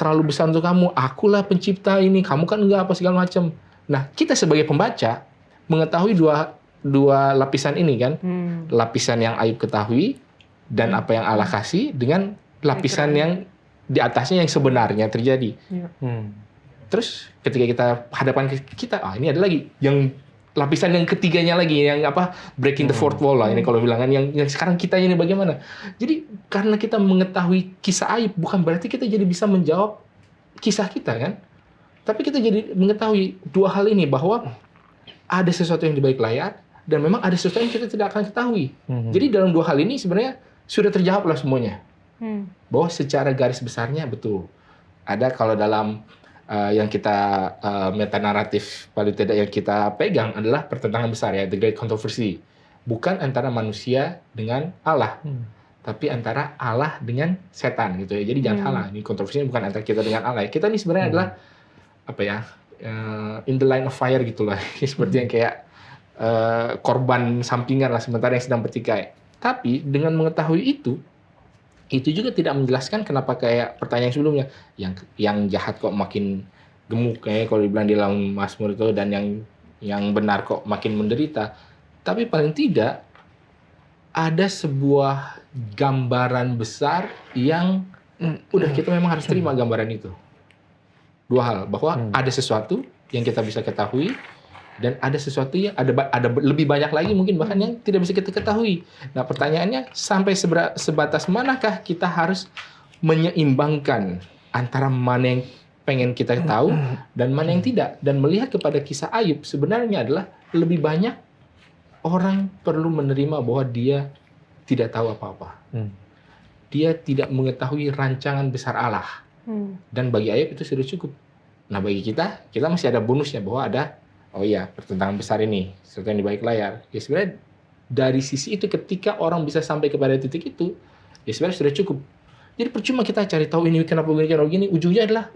terlalu besar untuk kamu. Akulah pencipta ini, kamu kan enggak apa segala macam. Nah, kita sebagai pembaca mengetahui dua lapisan ini kan. Lapisan yang Ayub ketahui dan apa yang Allah kasih, dengan lapisan yang di atasnya yang sebenarnya terjadi. Terus ketika kita hadapkan ke kita, ini ada lagi yang lapisan yang ketiganya lagi, yang breaking the fourth wall lah ini kalau bilangan, yang sekarang kita ini bagaimana. Jadi karena kita mengetahui kisah Ayub, bukan berarti kita jadi bisa menjawab kisah kita kan, tapi kita jadi mengetahui dua hal ini, bahwa ada sesuatu yang di balik layar dan memang ada sesuatu yang kita tidak akan ketahui. Jadi dalam dua hal ini sebenarnya sudah terjawab lah semuanya. Bahwa secara garis besarnya betul ada, kalau dalam yang kita meta naratif paling tidak yang kita pegang adalah pertentangan besar ya, the great controversy, bukan antara manusia dengan Allah, tapi antara Allah dengan setan gitu ya. Jadi jangan salah, ini kontroversinya bukan antara kita dengan Allah. Kita ini sebenarnya adalah in the line of fire gitulah, seperti yang kayak korban sampingan lah sementara yang sedang bertikai. Tapi dengan mengetahui itu juga tidak menjelaskan kenapa kayak pertanyaan sebelumnya, yang jahat kok makin gemuk kayak kalau dibilang di dalam Mazmur itu, dan yang benar kok makin menderita. Tapi paling tidak ada sebuah gambaran besar yang udah kita memang harus terima gambaran itu. Dua hal, bahwa ada sesuatu yang kita bisa ketahui, dan ada sesuatu yang ada lebih banyak lagi mungkin bahkan yang tidak bisa kita ketahui. Nah, pertanyaannya sampai sebatas manakah kita harus menyeimbangkan antara mana yang pengen kita tahu dan mana yang tidak. Dan melihat kepada kisah Ayub sebenarnya adalah lebih banyak orang perlu menerima bahwa dia tidak tahu apa-apa. Dia tidak mengetahui rancangan besar Allah. Dan bagi Ayub itu sudah cukup. Nah, bagi kita masih ada bonusnya, bahwa ada pertentangan besar ini, sesuatu yang di balik layar. Ya sebenarnya dari sisi itu, ketika orang bisa sampai kepada titik itu, ya sebenarnya sudah cukup. Jadi percuma kita cari tahu ini kenapa begini, ujungnya adalah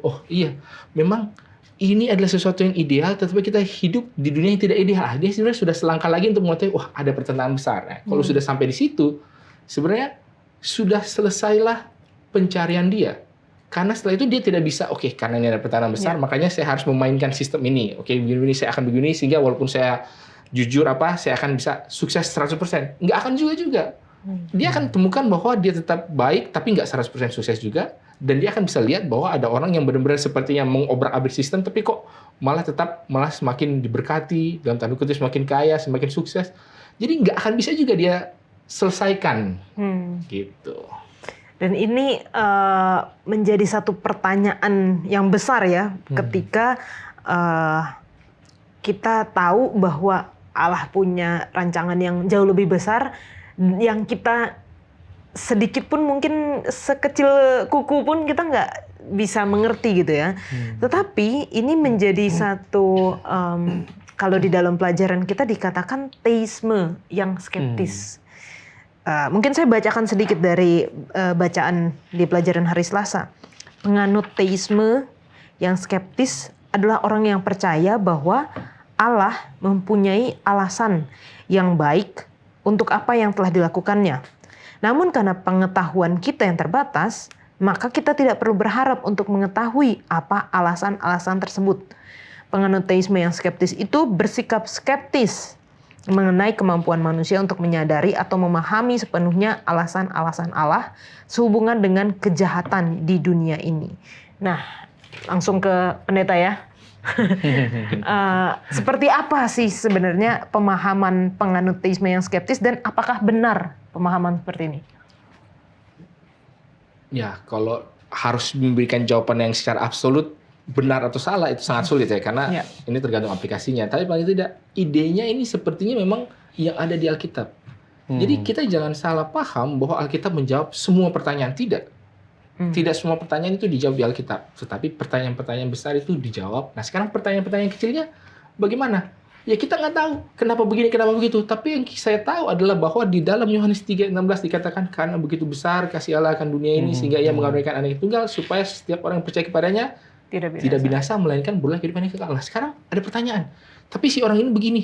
memang ini adalah sesuatu yang ideal, tetapi kita hidup di dunia yang tidak ideal. Dia sebenarnya sudah selangkah lagi untuk mengetahui ada pertentangan besar. Nah, kalau sudah sampai di situ, sebenarnya sudah selesailah pencarian dia. Karena setelah itu dia tidak bisa, karena ini ada pertentangan besar, makanya saya harus memainkan sistem ini. Begini saya akan begini, sehingga walaupun saya jujur saya akan bisa sukses 100%. Nggak akan juga. Dia akan temukan bahwa dia tetap baik, tapi nggak 100% sukses juga. Dan dia akan bisa lihat bahwa ada orang yang benar-benar sepertinya mengobrak-abrik sistem, tapi kok malah semakin diberkati, dalam tanda kutip semakin kaya, semakin sukses. Jadi nggak akan bisa juga dia selesaikan. Gitu. Dan ini menjadi satu pertanyaan yang besar ya, ketika kita tahu bahwa Allah punya rancangan yang jauh lebih besar, yang kita sedikit pun mungkin sekecil kuku pun kita nggak bisa mengerti gitu ya. Tetapi ini menjadi satu, kalau di dalam pelajaran kita dikatakan teisme yang skeptis. Mungkin saya bacakan sedikit dari bacaan di pelajaran hari Selasa. Penganut teisme yang skeptis adalah orang yang percaya bahwa Allah mempunyai alasan yang baik untuk apa yang telah dilakukannya. Namun karena pengetahuan kita yang terbatas, maka kita tidak perlu berharap untuk mengetahui apa alasan-alasan tersebut. Penganut teisme yang skeptis itu bersikap skeptis mengenai kemampuan manusia untuk menyadari atau memahami sepenuhnya alasan-alasan Allah sehubungan dengan kejahatan di dunia ini. Nah, langsung ke pendeta ya. Seperti apa sih sebenarnya pemahaman penganut teisme yang skeptis, dan apakah benar pemahaman seperti ini? Ya, kalau harus memberikan jawaban yang secara absolut benar atau salah itu sangat sulit ya, karena ini tergantung aplikasinya. Tapi paling tidak idenya ini sepertinya memang yang ada di Alkitab. Jadi kita jangan salah paham bahwa Alkitab menjawab semua pertanyaan. Tidak semua pertanyaan itu dijawab di Alkitab. Tetapi pertanyaan-pertanyaan besar itu dijawab. Nah sekarang pertanyaan-pertanyaan kecilnya bagaimana? Ya kita nggak tahu kenapa begini, kenapa begitu. Tapi yang saya tahu adalah bahwa di dalam Yohanes 3:16 dikatakan karena begitu besar kasih Allah akan dunia ini sehingga ia mengaruniakan anak yang tunggal supaya setiap orang yang percaya kepadanya tidak binasa melainkan beroleh kehidupan yang kekal. Sekarang ada pertanyaan. Tapi si orang ini begini,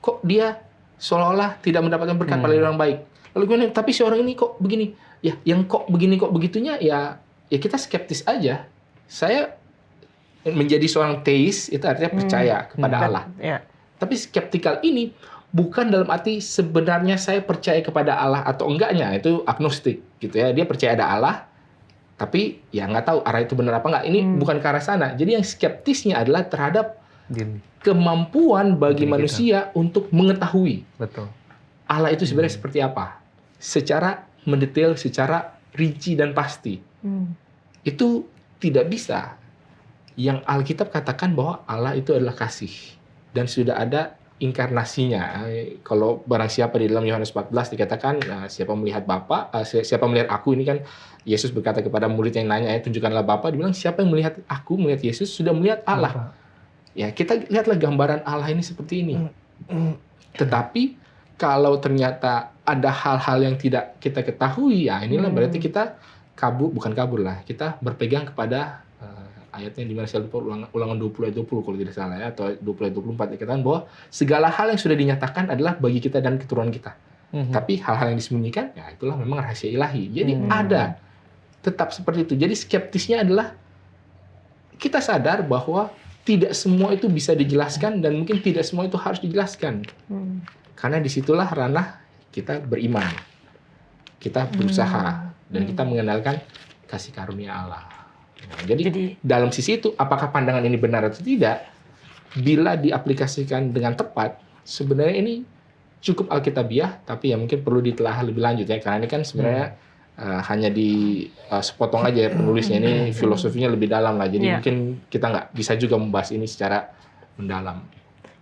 kok dia seolah-olah tidak mendapatkan berkat pada orang baik. Lalu gimana? Tapi si orang ini kok begini. Ya, yang kok begini kok begitunya ya kita skeptis aja. Saya menjadi seorang teis itu artinya percaya kepada Allah. Tapi skeptikal ini bukan dalam arti sebenarnya saya percaya kepada Allah atau enggaknya, itu agnostik gitu ya. Dia percaya ada Allah, tapi ya nggak tahu arah itu benar apa enggak. Ini bukan ke arah sana. Jadi yang skeptisnya adalah terhadap kemampuan bagi manusia untuk mengetahui Allah itu sebenarnya seperti apa, secara mendetail, secara rinci dan pasti. Itu tidak bisa. Yang Alkitab katakan bahwa Allah itu adalah kasih dan sudah ada inkarnasinya. Kalau barang siapa di dalam Yohanes 14 dikatakan siapa melihat Bapa, siapa melihat aku, ini kan Yesus berkata kepada murid yang nanya, tunjukkanlah Bapa. Dibilang siapa yang melihat aku, melihat Yesus, sudah melihat Allah. Ya, kita lihatlah gambaran Allah ini seperti ini. Tetapi kalau ternyata ada hal-hal yang tidak kita ketahui, ya inilah berarti kita bukan kabur lah. Kita berpegang kepada ayatnya di mana saya lupa, ulangan 20 ayat 20 kalau tidak salah ya, atau 20 ayat 24 dikatakan bahwa segala hal yang sudah dinyatakan adalah bagi kita dan keturunan kita. Tapi hal-hal yang disembunyikan, ya itulah memang rahasia ilahi. Jadi ada tetap seperti itu. Jadi skeptisnya adalah kita sadar bahwa tidak semua itu bisa dijelaskan dan mungkin tidak semua itu harus dijelaskan. Karena disitulah ranah kita beriman. Kita berusaha dan kita mengenalkan kasih karunia Allah. Nah, jadi dalam sisi itu, apakah pandangan ini benar atau tidak, bila diaplikasikan dengan tepat, sebenarnya ini cukup alkitabiah, tapi ya mungkin perlu ditelaah lebih lanjut ya, karena ini kan sebenarnya hanya di sepotong aja ya penulisnya, ini filosofinya lebih dalam lah, jadi mungkin kita nggak bisa juga membahas ini secara mendalam.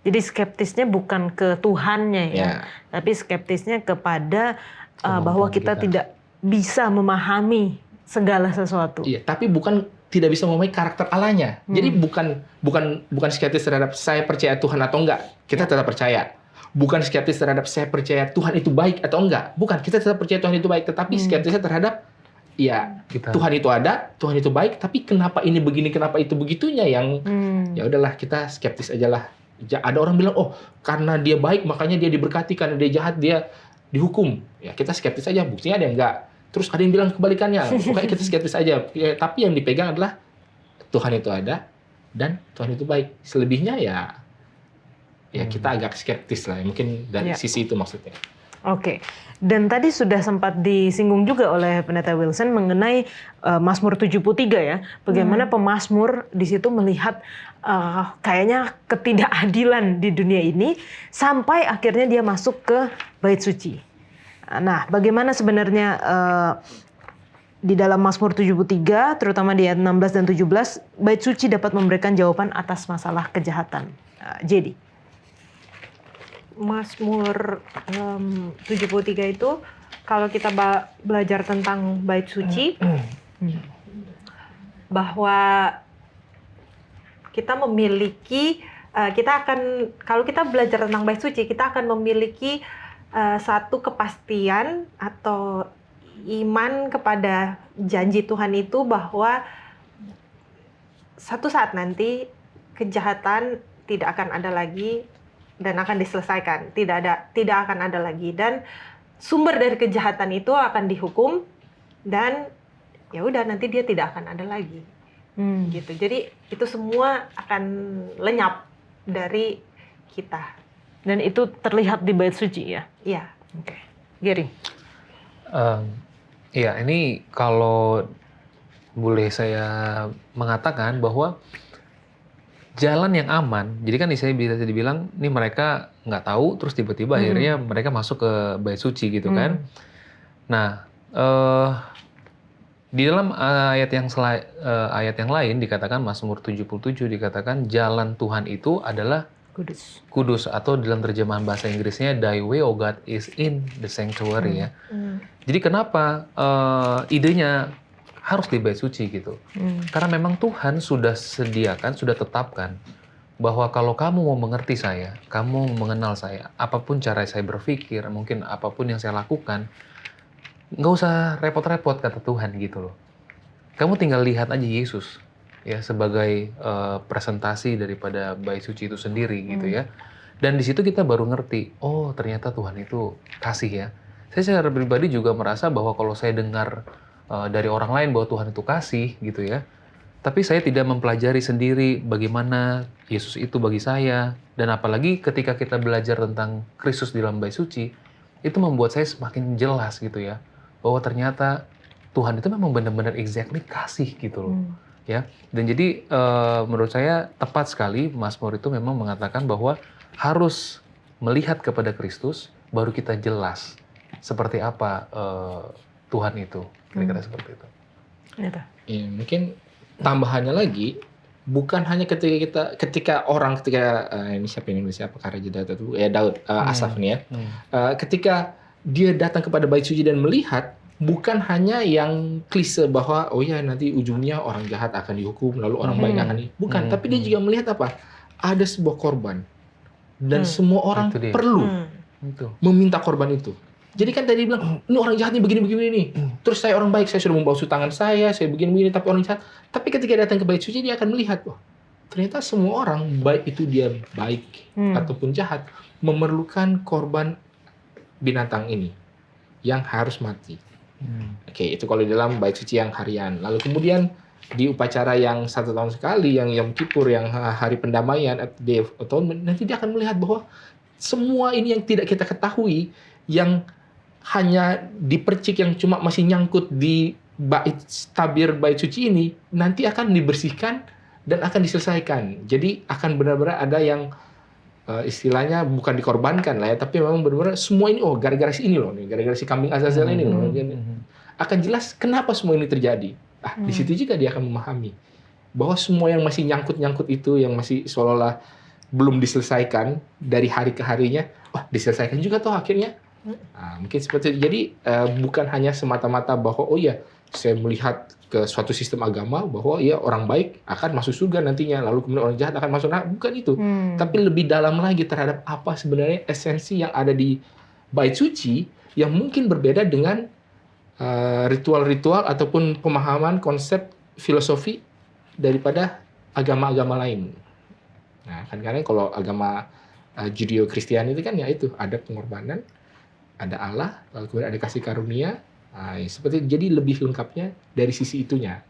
Jadi skeptisnya bukan ke Tuhannya ya, tapi skeptisnya kepada bahwa kita tidak bisa memahami segala sesuatu. Iya, tapi bukan tidak bisa memahami karakter Allahnya. Jadi bukan skeptis terhadap saya percaya Tuhan atau enggak. Kita tetap percaya. Bukan skeptis terhadap saya percaya Tuhan itu baik atau enggak. Bukan, kita tetap percaya Tuhan itu baik, tetapi skeptisnya terhadap Tuhan itu ada, Tuhan itu baik, tapi kenapa ini begini, kenapa itu begitunya yang ya udahlah kita skeptis aja lah. Ada orang bilang, "Oh, karena dia baik makanya dia diberkati, karena dia jahat dia dihukum." Ya, kita skeptis aja, buktinya ada yang enggak. Terus ada yang bilang kebalikannya, pokoknya kita skeptis aja. Ya, tapi yang dipegang adalah Tuhan itu ada dan Tuhan itu baik. Selebihnya ya kita agak skeptis lah. Mungkin dari sisi itu maksudnya. Oke. Dan tadi sudah sempat disinggung juga oleh Pendeta Wilson mengenai Mazmur 73 ya. Bagaimana pemazmur di situ melihat kayaknya ketidakadilan di dunia ini sampai akhirnya dia masuk ke bait suci. Nah, bagaimana sebenarnya di dalam Mazmur 73, terutama di ayat 16 dan 17, bait suci dapat memberikan jawaban atas masalah kejahatan. Jadi, Mazmur 73 itu kalau kita belajar tentang bait suci, bahwa kita memiliki, kalau kita belajar tentang bait suci, kita akan memiliki satu kepastian atau iman kepada janji Tuhan itu bahwa satu saat nanti kejahatan tidak akan ada lagi dan akan diselesaikan, tidak akan ada lagi, dan sumber dari kejahatan itu akan dihukum dan ya udah nanti dia tidak akan ada lagi. Gitu. Jadi itu semua akan lenyap dari kita. Dan itu terlihat di bait suci ya? Iya. Oke. Gary? Ya, ini kalau boleh saya mengatakan bahwa jalan yang aman, jadi kan saya bisa dibilang, ini mereka nggak tahu, terus tiba-tiba akhirnya mereka masuk ke bait suci gitu kan. Nah, di dalam ayat yang lain dikatakan, Mazmur 77 dikatakan jalan Tuhan itu adalah kudus, atau dalam terjemahan bahasa Inggrisnya, Thy way, O God, is in the sanctuary ya. Jadi kenapa idenya harus di bait suci gitu? Karena memang Tuhan sudah sediakan, sudah tetapkan bahwa kalau kamu mau mengerti saya, kamu mengenal saya, apapun cara saya berpikir, mungkin apapun yang saya lakukan, nggak usah repot-repot kata Tuhan gitu loh. Kamu tinggal lihat aja Yesus ya sebagai presentasi daripada bait suci itu sendiri gitu ya. Dan di situ kita baru ngerti, oh ternyata Tuhan itu kasih ya. Saya secara pribadi juga merasa bahwa kalau saya dengar dari orang lain bahwa Tuhan itu kasih gitu ya, tapi saya tidak mempelajari sendiri bagaimana Yesus itu bagi saya, dan apalagi ketika kita belajar tentang Kristus di dalam bait suci, itu membuat saya semakin jelas gitu ya, bahwa ternyata Tuhan itu memang benar-benar exactly kasih gitu loh. Ya, dan jadi menurut saya tepat sekali Mazmur itu memang mengatakan bahwa harus melihat kepada Kristus baru kita jelas seperti apa Tuhan itu, kira-kira seperti itu. Ya, mungkin tambahannya lagi, bukan hanya ketika ini siapa yang nulis, apakah Raja Daud itu ya, Daud, Asaf nih ya, ketika dia datang kepada bait suci dan melihat, bukan hanya yang klise bahwa oh ya nanti ujungnya orang jahat akan dihukum lalu orang baik akan bukan, tapi dia juga melihat apa, ada sebuah korban dan semua orang perlu meminta korban itu. Jadi kan tadi bilang ini orang jahat nih begini-begini nih, terus saya orang baik, saya sudah membasuh tangan saya begini-begini, tapi orang jahat. Tapi ketika datang ke bait suci dia akan melihat, oh ternyata semua orang, baik itu dia baik ataupun jahat, memerlukan korban binatang ini yang harus mati. Oke, itu kalau di dalam bait suci yang harian. Lalu kemudian di upacara yang 1 tahun sekali, yang Yom Kippur, yang hari pendamaian, Day of Atonement, nanti dia akan melihat bahwa semua ini yang tidak kita ketahui, yang hanya dipercik, yang cuma masih nyangkut di tabir bait suci ini, nanti akan dibersihkan dan akan diselesaikan. Jadi akan benar-benar ada yang istilahnya bukan dikorbankan lah ya, tapi memang benar-benar semua ini, oh gara-gara si ini loh, gara-gara si kambing Azazel ini loh. Akan jelas kenapa semua ini terjadi. Di situ juga dia akan memahami bahwa semua yang masih nyangkut-nyangkut itu, yang masih seolah-olah belum diselesaikan dari hari ke harinya, diselesaikan juga toh akhirnya. Mungkin seperti itu. Jadi bukan hanya semata-mata bahwa oh ya saya melihat ke suatu sistem agama bahwa ya orang baik akan masuk surga nantinya, lalu kemudian orang jahat akan masuk neraka, bukan itu. Tapi lebih dalam lagi terhadap apa sebenarnya esensi yang ada di bait suci yang mungkin berbeda dengan ritual-ritual ataupun pemahaman konsep filosofi daripada agama-agama lain. Nah, kan karena kalau agama Judeo-Kristian itu kan ya itu ada pengorbanan, ada Allah, lalu kemudian ada kasih karunia. Seperti jadi lebih lengkapnya dari sisi itunya.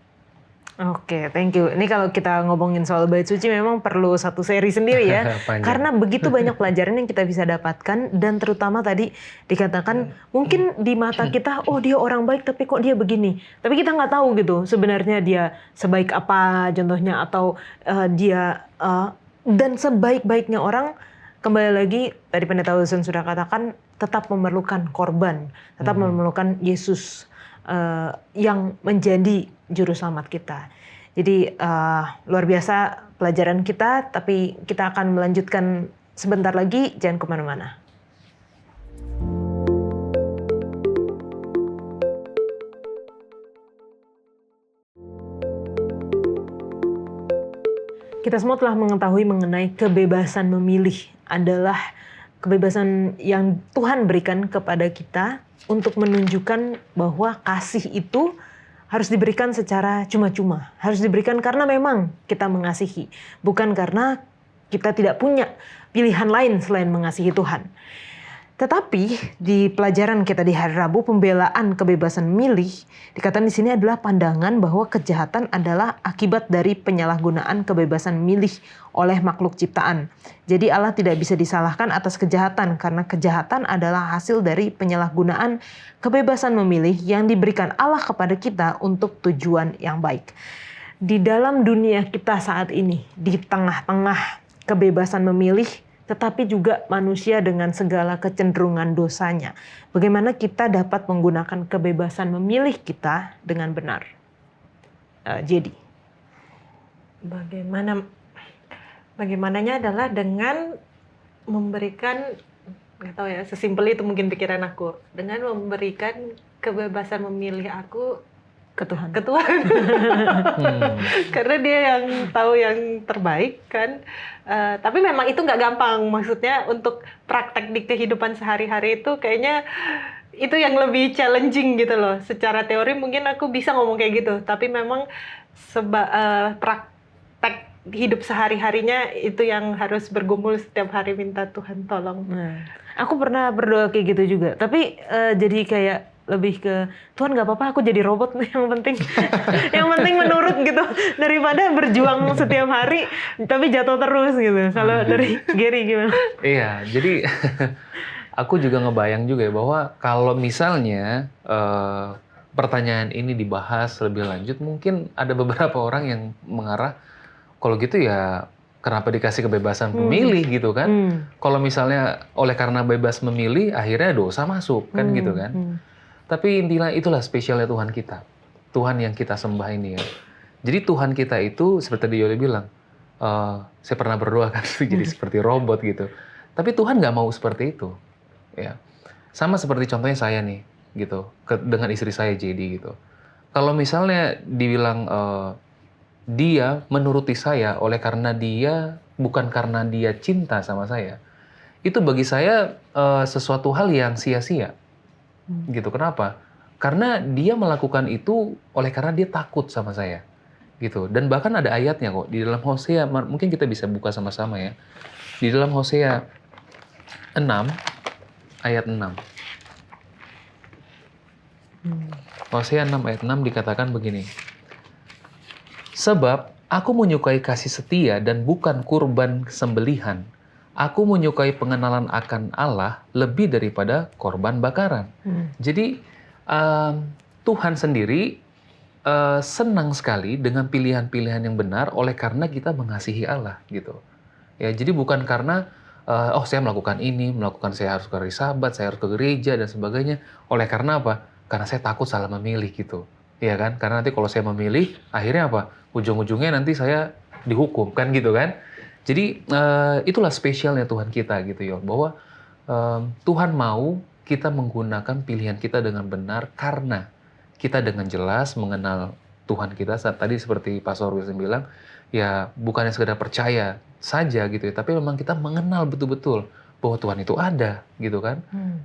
Oke, thank you. Ini kalau kita ngomongin soal bait suci memang perlu satu seri sendiri ya. Karena begitu banyak pelajaran yang kita bisa dapatkan, dan terutama tadi dikatakan mungkin di mata kita, oh dia orang baik tapi kok dia begini. Tapi kita nggak tahu gitu sebenarnya dia sebaik apa contohnya, atau dia dan sebaik-baiknya orang, kembali lagi tadi Pendeta Wilson sudah katakan, tetap memerlukan korban, tetap memerlukan Yesus yang menjadi juru selamat kita. Jadi luar biasa pelajaran kita, tapi kita akan melanjutkan sebentar lagi, jangan kemana-mana. Kita semua telah mengetahui mengenai kebebasan memilih adalah kebebasan yang Tuhan berikan kepada kita untuk menunjukkan bahwa kasih itu harus diberikan secara cuma-cuma. Harus diberikan karena memang kita mengasihi. Bukan karena kita tidak punya pilihan lain selain mengasihi Tuhan. Tetapi di pelajaran kita di hari Rabu, pembelaan kebebasan memilih, dikatakan di sini adalah pandangan bahwa kejahatan adalah akibat dari penyalahgunaan kebebasan memilih oleh makhluk ciptaan. Jadi Allah tidak bisa disalahkan atas kejahatan karena kejahatan adalah hasil dari penyalahgunaan kebebasan memilih yang diberikan Allah kepada kita untuk tujuan yang baik. Di dalam dunia kita saat ini, di tengah-tengah kebebasan memilih, tetapi juga manusia dengan segala kecenderungan dosanya. Bagaimana kita dapat menggunakan kebebasan memilih kita dengan benar? Jadi, Bagaimananya adalah dengan memberikan, nggak tahu ya, sesimpel itu mungkin pikiran aku, dengan memberikan kebebasan memilih aku ke Tuhan. Karena dia yang tahu yang terbaik kan. Tapi memang itu nggak gampang, maksudnya untuk praktek di kehidupan sehari-hari itu kayaknya itu yang lebih challenging gitu loh. Secara teori mungkin aku bisa ngomong kayak gitu, tapi memang praktek hidup sehari-harinya itu yang harus bergumul setiap hari minta Tuhan tolong. Aku pernah berdoa kayak gitu juga, tapi jadi kayak lebih ke Tuhan nggak apa-apa aku jadi robot, yang penting yang penting menurut gitu, daripada berjuang setiap hari tapi jatuh terus gitu. Kalau dari Gary gimana? Iya, jadi aku juga ngebayang juga ya bahwa kalau misalnya pertanyaan ini dibahas lebih lanjut, mungkin ada beberapa orang yang mengarah kalau gitu ya kenapa dikasih kebebasan memilih gitu kan? Kalau misalnya oleh karena bebas memilih akhirnya dosa masuk kan gitu kan? Tapi intinya itulah spesialnya Tuhan kita. Tuhan yang kita sembah ini ya. Jadi Tuhan kita itu seperti tadi Yoli bilang, saya pernah berdoa kan jadi seperti robot gitu. Tapi Tuhan nggak mau seperti itu. Ya. Sama seperti contohnya saya nih, gitu, dengan istri saya jadi gitu. Kalau misalnya dibilang dia menuruti saya oleh karena dia, bukan karena dia cinta sama saya, itu bagi saya sesuatu hal yang sia-sia. Gitu. Kenapa? Karena dia melakukan itu oleh karena dia takut sama saya. Gitu. Dan bahkan ada ayatnya kok di dalam Hosea, mungkin kita bisa buka sama-sama ya. Di dalam Hosea 6 ayat 6. Hosea 6 ayat 6 dikatakan begini. Sebab aku menyukai kasih setia dan bukan kurban sembelihan. Aku menyukai pengenalan akan Allah lebih daripada korban bakaran. Jadi Tuhan sendiri senang sekali dengan pilihan-pilihan yang benar oleh karena kita mengasihi Allah gitu. Ya, jadi bukan karena saya melakukan ini, saya harus ke hari Sabat, saya harus ke gereja dan sebagainya. Oleh karena apa? Karena saya takut salah memilih gitu. Iya kan? Karena nanti kalau saya memilih akhirnya apa? Ujung-ujungnya nanti saya dihukum kan gitu kan? Jadi itulah spesialnya Tuhan kita gitu ya, bahwa Tuhan mau kita menggunakan pilihan kita dengan benar karena kita dengan jelas mengenal Tuhan kita. Saat tadi seperti Pastor Wilson bilang, ya bukannya sekedar percaya saja gitu ya, tapi memang kita mengenal betul-betul bahwa Tuhan itu ada gitu kan.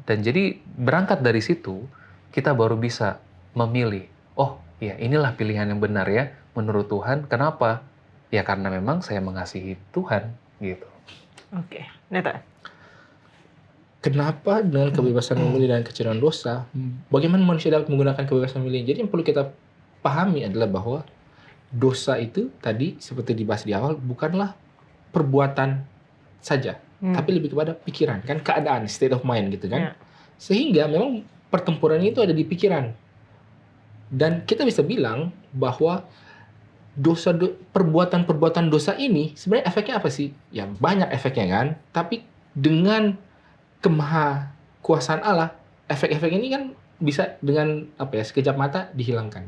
Dan jadi berangkat dari situ kita baru bisa memilih, oh ya inilah pilihan yang benar ya menurut Tuhan. Kenapa? Ya karena memang saya mengasihi Tuhan gitu. Oke, Neta. Kenapa dengan kebebasan memilih dan kecerahan dosa, bagaimana manusia dapat menggunakan kebebasan memilih? Jadi yang perlu kita pahami adalah bahwa dosa itu tadi seperti dibahas di awal bukanlah perbuatan saja, tapi lebih kepada pikiran, kan keadaan, state of mind gitu kan. Sehingga memang pertempuran itu ada di pikiran. Dan kita bisa bilang bahwa perbuatan-perbuatan dosa ini sebenarnya efeknya apa sih? Ya banyak efeknya kan. Tapi dengan kemahakuasaan Allah, efek-efek ini kan bisa dengan sekejap mata dihilangkan.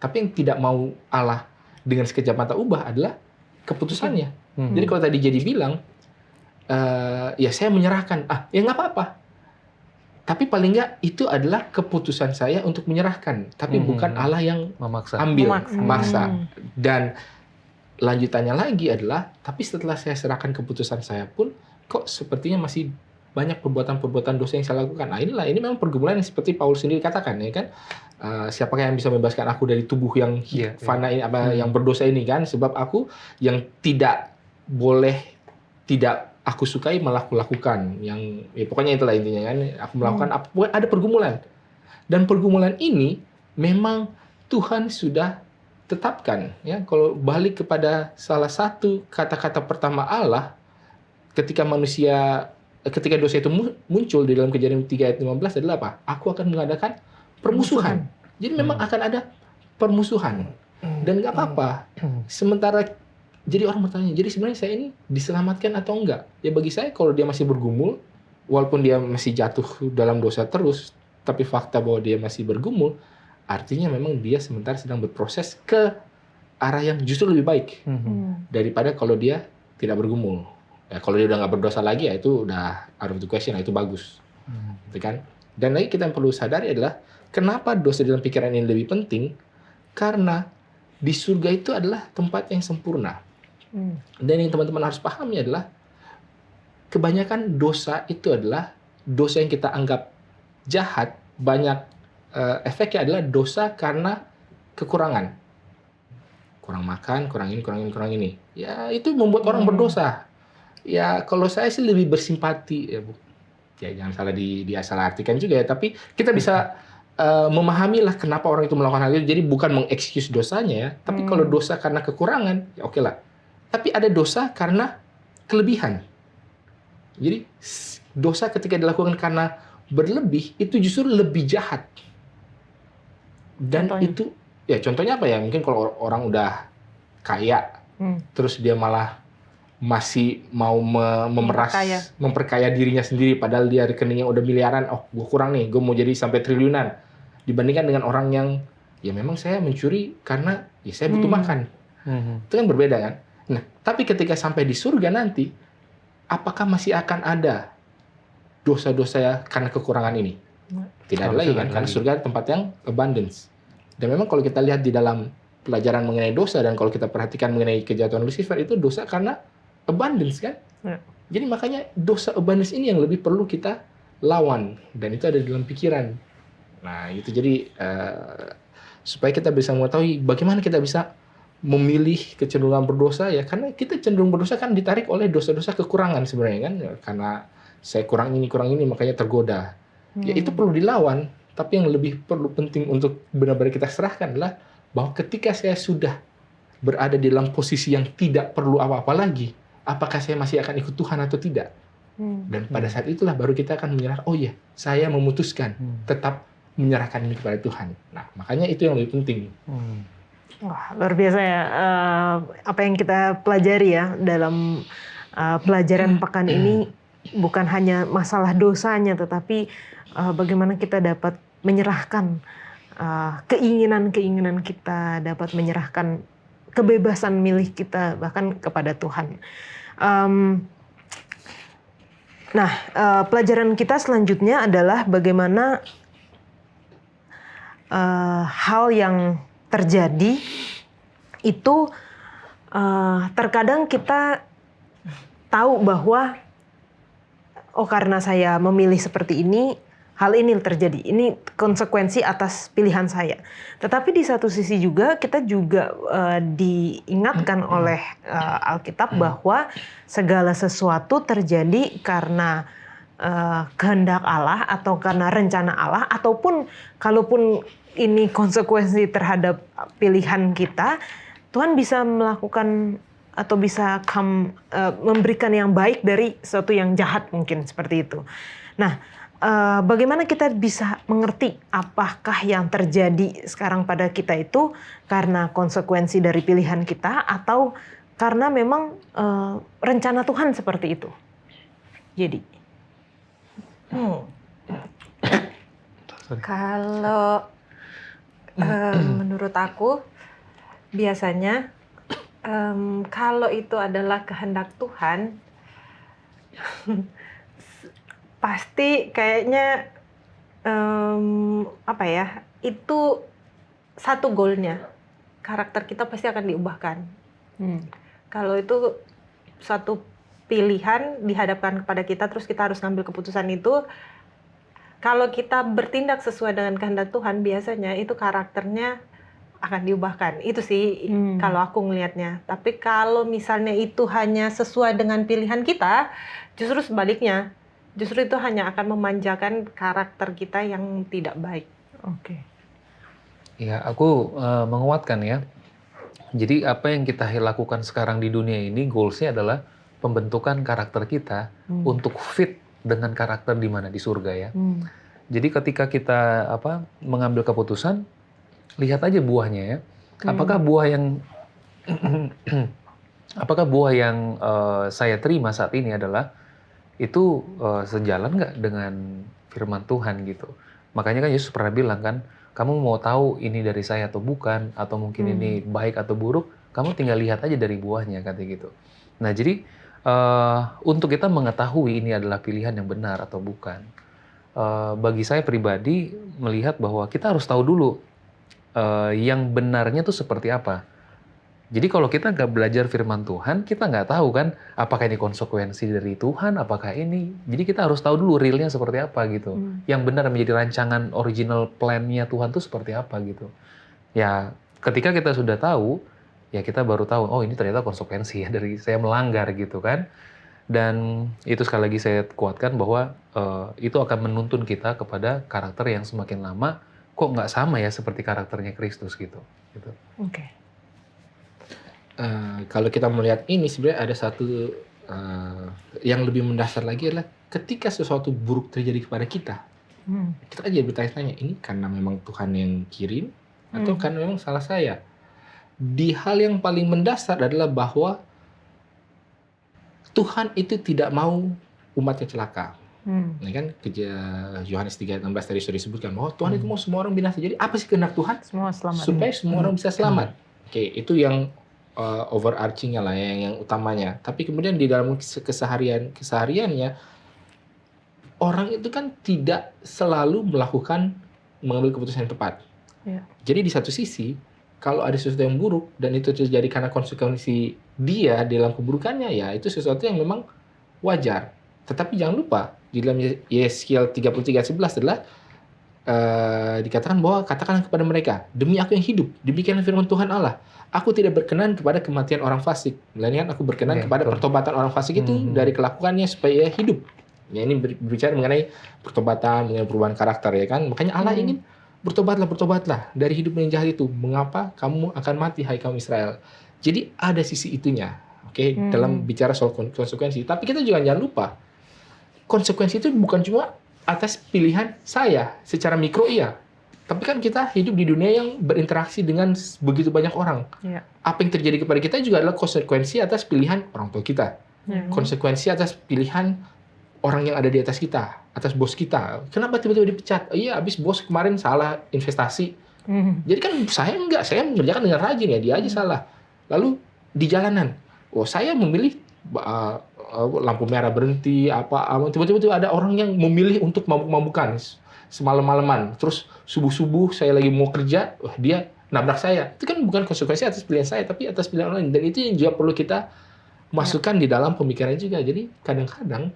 Tapi yang tidak mau Allah dengan sekejap mata ubah adalah keputusannya. Jadi kalau tadi jadi bilang, ya saya menyerahkan, ya nggak apa-apa. Tapi paling nggak itu adalah keputusan saya untuk menyerahkan. Tapi bukan Allah yang Memaksa. maksa. Dan lanjutannya lagi adalah, tapi setelah saya serahkan keputusan saya pun, kok sepertinya masih banyak perbuatan-perbuatan dosa yang saya lakukan. Nah ini memang pergumulan yang seperti Paulus sendiri katakan, ya kan? Siapakah yang bisa membebaskan aku dari tubuh yang fana ini, yang berdosa ini kan? Sebab aku yang tidak aku sukai malah aku lakukan. Yang pokoknya itulah intinya kan. Aku melakukan ada pergumulan. Dan pergumulan ini memang Tuhan sudah tetapkan, ya. Kalau balik kepada salah satu kata-kata pertama Allah ketika dosa itu muncul di dalam Kejadian 3 ayat 15 adalah apa? Aku akan mengadakan permusuhan. Jadi memang akan ada permusuhan. Dan nggak apa-apa. Sementara, jadi orang bertanya, jadi sebenarnya saya ini diselamatkan atau enggak? Ya bagi saya kalau dia masih bergumul, walaupun dia masih jatuh dalam dosa terus, tapi fakta bahwa dia masih bergumul, artinya memang dia sementara sedang berproses ke arah yang justru lebih baik daripada kalau dia tidak bergumul. Ya, kalau dia udah nggak berdosa lagi, ya itu udah out of the question, itu bagus, gitu kan? Dan lagi kita yang perlu sadari adalah kenapa dosa dalam pikiran ini lebih penting? Karena di surga itu adalah tempat yang sempurna. Dan yang teman-teman harus pahami adalah kebanyakan dosa itu adalah dosa yang kita anggap jahat. Banyak efeknya adalah dosa karena kekurangan. Kurang makan, kurang ini. Ya itu membuat orang berdosa. Ya kalau saya sih lebih bersimpati, ya jangan salah salah artikan juga ya, tapi kita bisa memahami lah kenapa orang itu melakukan hal itu. Jadi bukan mengexcuse dosanya ya, tapi kalau dosa karena kekurangan, ya oke lah. Tapi ada dosa karena kelebihan. Jadi dosa ketika dilakukan karena berlebih itu justru lebih jahat. Dan contohnya apa ya? Mungkin kalau orang udah kaya, terus dia malah masih mau memperkaya dirinya sendiri, padahal dia rekeningnya udah miliaran. Oh, gue kurang nih, gue mau jadi sampai triliunan. Dibandingkan dengan orang yang, ya memang saya mencuri karena ya saya butuh makan. Itu kan berbeda kan? Nah, tapi ketika sampai di surga nanti, apakah masih akan ada dosa-dosa karena kekurangan ini? Tidak ada lagi kan? Karena surga tempat yang abundance. Dan memang kalau kita lihat di dalam pelajaran mengenai dosa, dan kalau kita perhatikan mengenai kejatuhan Lucifer, itu dosa karena abundance kan? Jadi makanya dosa abundance ini yang lebih perlu kita lawan, dan itu ada di dalam pikiran. Nah itu jadi supaya kita bisa mengetahui bagaimana kita bisa memilih kecenderungan berdosa, ya karena kita cenderung berdosa kan ditarik oleh dosa-dosa kekurangan sebenarnya kan, ya, karena saya kurang ini makanya tergoda. Ya itu perlu dilawan, tapi yang lebih penting untuk benar-benar kita serahkan adalah bahwa ketika saya sudah berada di dalam posisi yang tidak perlu apa-apa lagi, apakah saya masih akan ikut Tuhan atau tidak? Dan pada saat itulah baru kita akan menyerah, oh iya, saya memutuskan tetap menyerahkan ini kepada Tuhan. Nah, makanya itu yang lebih penting. Wah, luar biasa ya. Apa yang kita pelajari ya dalam pelajaran pekan ini, bukan hanya masalah dosanya, tetapi bagaimana kita dapat menyerahkan keinginan-keinginan kita, dapat menyerahkan kebebasan milik kita bahkan kepada Tuhan. Pelajaran kita selanjutnya adalah bagaimana hal yang terjadi itu terkadang kita tahu bahwa karena saya memilih seperti ini, hal ini terjadi. Ini konsekuensi atas pilihan saya. Tetapi di satu sisi juga kita juga diingatkan oleh Alkitab bahwa segala sesuatu terjadi karena kehendak Allah atau karena rencana Allah, ataupun kalaupun ini konsekuensi terhadap pilihan kita, Tuhan bisa melakukan atau bisa memberikan yang baik dari sesuatu yang jahat, mungkin seperti itu. Nah, bagaimana kita bisa mengerti apakah yang terjadi sekarang pada kita itu karena konsekuensi dari pilihan kita atau karena memang rencana Tuhan seperti itu? Jadi Sorry. Kalau menurut aku biasanya kalau itu adalah kehendak Tuhan, pasti kayaknya apa ya, itu satu goalnya, karakter kita pasti akan diubahkan. Kalau itu satu pilihan dihadapkan kepada kita, terus kita harus ngambil keputusan itu. Kalau kita bertindak sesuai dengan kehendak Tuhan, biasanya itu karakternya akan diubahkan. Itu sih kalau aku ngelihatnya. Tapi kalau misalnya itu hanya sesuai dengan pilihan kita, justru sebaliknya. Justru itu hanya akan memanjakan karakter kita yang tidak baik. Oke. Ya, aku menguatkan ya. Jadi apa yang kita lakukan sekarang di dunia ini, goals-nya adalah pembentukan karakter kita untuk fit dengan karakter di mana di surga ya. Jadi ketika kita mengambil keputusan, lihat aja buahnya ya. Apakah buah yang saya terima saat ini adalah itu sejalan nggak dengan firman Tuhan gitu. Makanya kan Yesus pernah bilang kan, kamu mau tahu ini dari saya atau bukan, atau mungkin ini baik atau buruk, kamu tinggal lihat aja dari buahnya, kata gitu. Nah jadi untuk kita mengetahui ini adalah pilihan yang benar atau bukan, bagi saya pribadi melihat bahwa kita harus tahu dulu yang benarnya tuh seperti apa. Jadi kalau kita nggak belajar firman Tuhan, kita nggak tahu kan apakah ini konsekuensi dari Tuhan, apakah ini. Jadi kita harus tahu dulu realnya seperti apa gitu. Yang benar menjadi rancangan original plan-nya Tuhan tuh seperti apa gitu. Ya ketika kita sudah tahu, ya kita baru tahu, oh ini ternyata konsekuensi ya dari saya melanggar gitu kan. Dan itu sekali lagi saya kuatkan bahwa itu akan menuntun kita kepada karakter yang semakin lama kok nggak sama ya seperti karakternya Kristus gitu. Oke. Kalau kita melihat ini sebenarnya ada satu yang lebih mendasar lagi adalah ketika sesuatu buruk terjadi kepada kita, kita aja bertanya-tanya, ini karena memang Tuhan yang kirim atau karena memang salah saya? Di hal yang paling mendasar adalah bahwa Tuhan itu tidak mau umatnya celaka. Nah kan Yohanes 3:16 tadi sudah disebutkan bahwa Tuhan itu mau semua orang binasa. Jadi apa sih kehendak Tuhan? Semua selamat. Supaya semua orang bisa selamat. Oke, itu yang overarching-nya lah, yang utamanya. Tapi kemudian di dalam kesehariannya, orang itu kan tidak selalu mengambil keputusan yang tepat. Ya. Jadi di satu sisi, kalau ada sesuatu yang buruk dan itu terjadi karena konsekuensi dia dalam keburukannya, ya itu sesuatu yang memang wajar. Tetapi jangan lupa, di dalam Yeskiel 33:11 adalah dikatakan bahwa katakan kepada mereka, demi aku yang hidup, demikianlah firman Tuhan Allah, aku tidak berkenan kepada kematian orang fasik, melainkan aku berkenan kepada pertobatan orang fasik itu dari kelakuannya supaya ia hidup. Ya ini berbicara mengenai pertobatan, mengenai perubahan karakter ya kan. Makanya Allah ingin bertobatlah dari hidup yang jahat itu. Mengapa kamu akan mati hai kaum Israel? Jadi ada sisi itunya, oke, dalam bicara soal konsekuensi. Tapi kita juga jangan lupa, konsekuensi itu bukan cuma atas pilihan saya secara mikro iya. Tapi kan kita hidup di dunia yang berinteraksi dengan begitu banyak orang. Ya. Apa yang terjadi kepada kita juga adalah konsekuensi atas pilihan orang tua kita. Konsekuensi atas pilihan orang yang ada di atas kita, atas bos kita. Kenapa tiba-tiba dipecat? Oh, iya, habis bos kemarin salah investasi. Jadi kan saya enggak, saya mengerjakan dengan rajin ya, dia aja salah. Lalu di jalanan, oh saya memilih lampu merah berhenti, tiba-tiba ada orang yang memilih untuk mabuk-mabukan semalam-malaman. Terus subuh-subuh saya lagi mau kerja, wah dia nabrak saya. Itu kan bukan konsekuensi atas pilihan saya, tapi atas pilihan orang lain. Dan itu yang juga perlu kita masukkan di dalam pemikiran juga. Jadi kadang-kadang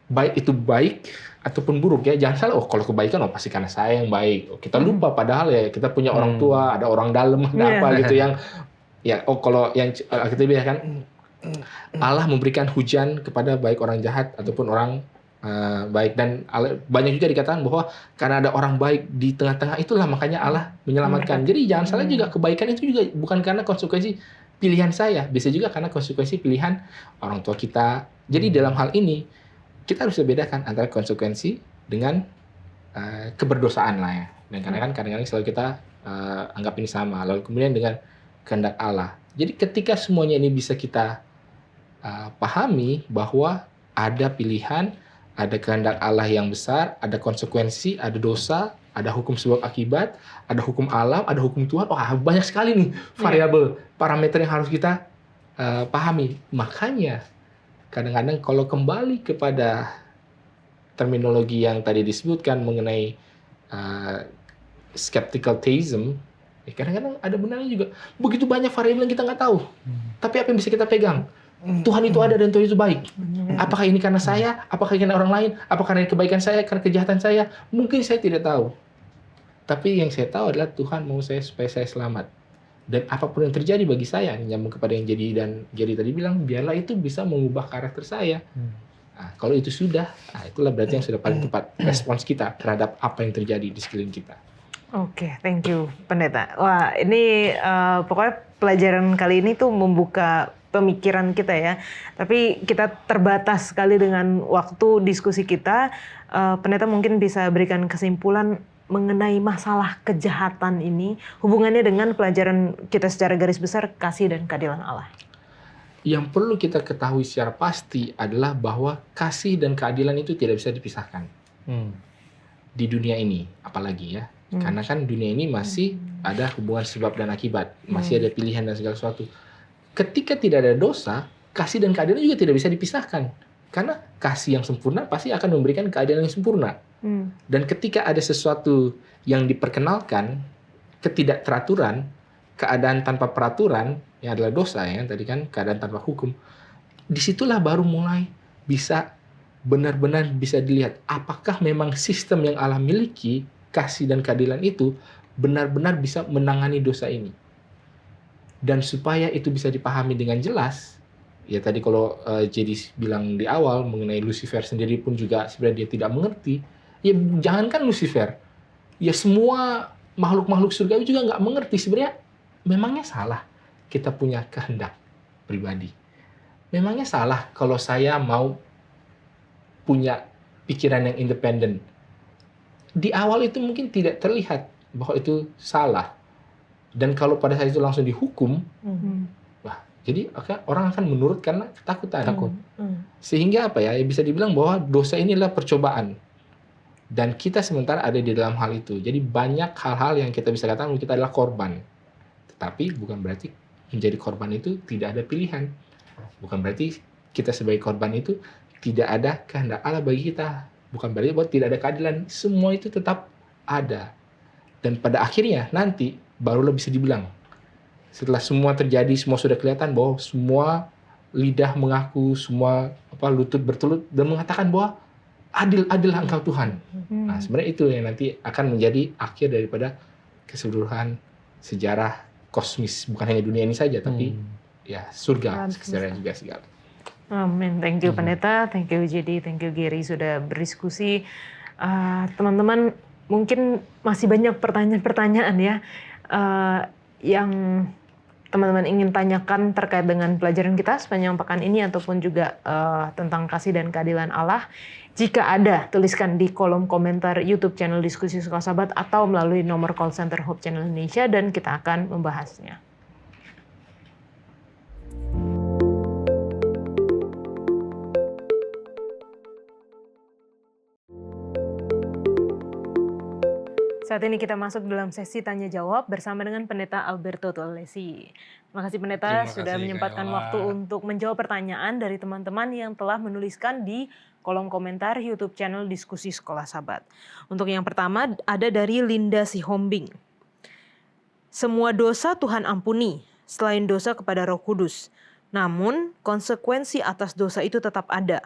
baik itu baik ataupun buruk ya, jangan salah, oh kalau kebaikan pasti karena saya yang baik. Oh, kita lupa padahal ya kita punya orang tua, ada orang dalam, ada apa gitu yang ya, kalau yang kita bilang kan Allah memberikan hujan kepada baik orang jahat ataupun orang baik, dan banyak juga dikatakan bahwa karena ada orang baik di tengah-tengah itulah makanya Allah menyelamatkan. Jadi jangan salah juga, kebaikan itu juga bukan karena konsekuensi pilihan saya, bisa juga karena konsekuensi pilihan orang tua kita. Jadi dalam hal ini kita harus bedakan antara konsekuensi dengan keberdosaan lah ya. Dan karena kan kadang-kadang selalu kita anggap ini sama. Lalu kemudian dengan kehendak Allah. Jadi ketika semuanya ini bisa kita pahami bahwa ada pilihan, ada kehendak Allah yang besar, ada konsekuensi, ada dosa, ada hukum sebab akibat, ada hukum alam, ada hukum Tuhan. Wah, banyak sekali nih variabel, parameter yang harus kita pahami. Makanya kadang-kadang kalau kembali kepada terminologi yang tadi disebutkan mengenai skeptical theism, kadang-kadang ada benarnya juga. Begitu banyak variabel yang kita nggak tahu. Tapi apa yang bisa kita pegang? Tuhan itu ada dan Tuhan itu baik. Apakah ini karena saya? Apakah ini karena orang lain? Apakah karena kebaikan saya? Karena kejahatan saya? Mungkin saya tidak tahu. Tapi yang saya tahu adalah Tuhan mau saya supaya saya selamat. Dan apapun yang terjadi bagi saya, nyambung kepada yang Jadi dan Jadi tadi bilang, biarlah itu bisa mengubah karakter saya. Nah, kalau itu sudah, itulah berarti yang sudah paling tepat respons kita terhadap apa yang terjadi di sekeliling kita. Oke, thank you Pendeta. Wah, ini pokoknya pelajaran kali ini tuh membuka pemikiran kita ya. Tapi kita terbatas sekali dengan waktu diskusi kita. Pendeta mungkin bisa berikan kesimpulan mengenai masalah kejahatan ini, hubungannya dengan pelajaran kita secara garis besar kasih dan keadilan Allah. Yang perlu kita ketahui secara pasti adalah bahwa kasih dan keadilan itu tidak bisa dipisahkan. Di dunia ini, apalagi ya. Karena kan dunia ini masih ada hubungan sebab dan akibat. Masih ada pilihan dan segala sesuatu. Ketika tidak ada dosa, kasih dan keadilan juga tidak bisa dipisahkan. Karena kasih yang sempurna pasti akan memberikan keadilan yang sempurna. Dan ketika ada sesuatu yang diperkenalkan, ketidakteraturan, keadaan tanpa peraturan, yang adalah dosa ya, tadi kan keadaan tanpa hukum, disitulah baru mulai bisa benar-benar bisa dilihat apakah memang sistem yang Allah miliki, kasih dan keadilan itu benar-benar bisa menangani dosa ini. Dan supaya itu bisa dipahami dengan jelas, ya tadi kalau Jadi bilang di awal mengenai Lucifer sendiri pun juga sebenarnya dia tidak mengerti. Ya jangankan Lucifer, ya semua makhluk-makhluk surgawi juga nggak mengerti sebenarnya. Memangnya salah kita punya kehendak pribadi? Memangnya salah kalau saya mau punya pikiran yang independen? Di awal itu mungkin tidak terlihat bahwa itu salah. Dan kalau pada saat itu langsung dihukum, wah, jadi orang akan menurut karena ketakutan. Sehingga apa ya, bisa dibilang bahwa dosa ini adalah percobaan. Dan kita sementara ada di dalam hal itu. Jadi banyak hal-hal yang kita bisa katakan kita adalah korban. Tetapi bukan berarti menjadi korban itu tidak ada pilihan. Bukan berarti kita sebagai korban itu tidak ada kehendak Allah bagi kita. Bukan berarti bahwa tidak ada keadilan. Semua itu tetap ada. Dan pada akhirnya nanti barulah bisa dibilang. Setelah semua terjadi, semua sudah kelihatan bahwa semua lidah mengaku, semua lutut bertelut dan mengatakan bahwa adil-adillah Engkau Tuhan. Nah, sebenarnya itu yang nanti akan menjadi akhir daripada keseluruhan sejarah kosmis, bukan hanya dunia ini saja, tapi ya surga secara juga segala. Amin. Thank you Pendeta, thank you Jadi, thank you Gary sudah berdiskusi. Teman-teman mungkin masih banyak pertanyaan-pertanyaan ya yang teman-teman ingin tanyakan terkait dengan pelajaran kita sepanjang pekan ini ataupun juga tentang kasih dan keadilan Allah. Jika ada, tuliskan di kolom komentar YouTube channel Diskusi Sekolah Sahabat atau melalui nomor call center Hope Channel Indonesia dan kita akan membahasnya. Saat ini kita masuk dalam sesi tanya jawab bersama dengan Pendeta Alberto Tualesi. Terima kasih Pendeta sudah menyempatkan waktu untuk menjawab pertanyaan dari teman-teman yang telah menuliskan di kolom komentar YouTube channel Diskusi Sekolah Sahabat. Untuk yang pertama ada dari Linda Sihombing. Semua dosa Tuhan ampuni selain dosa kepada Roh Kudus. Namun konsekuensi atas dosa itu tetap ada.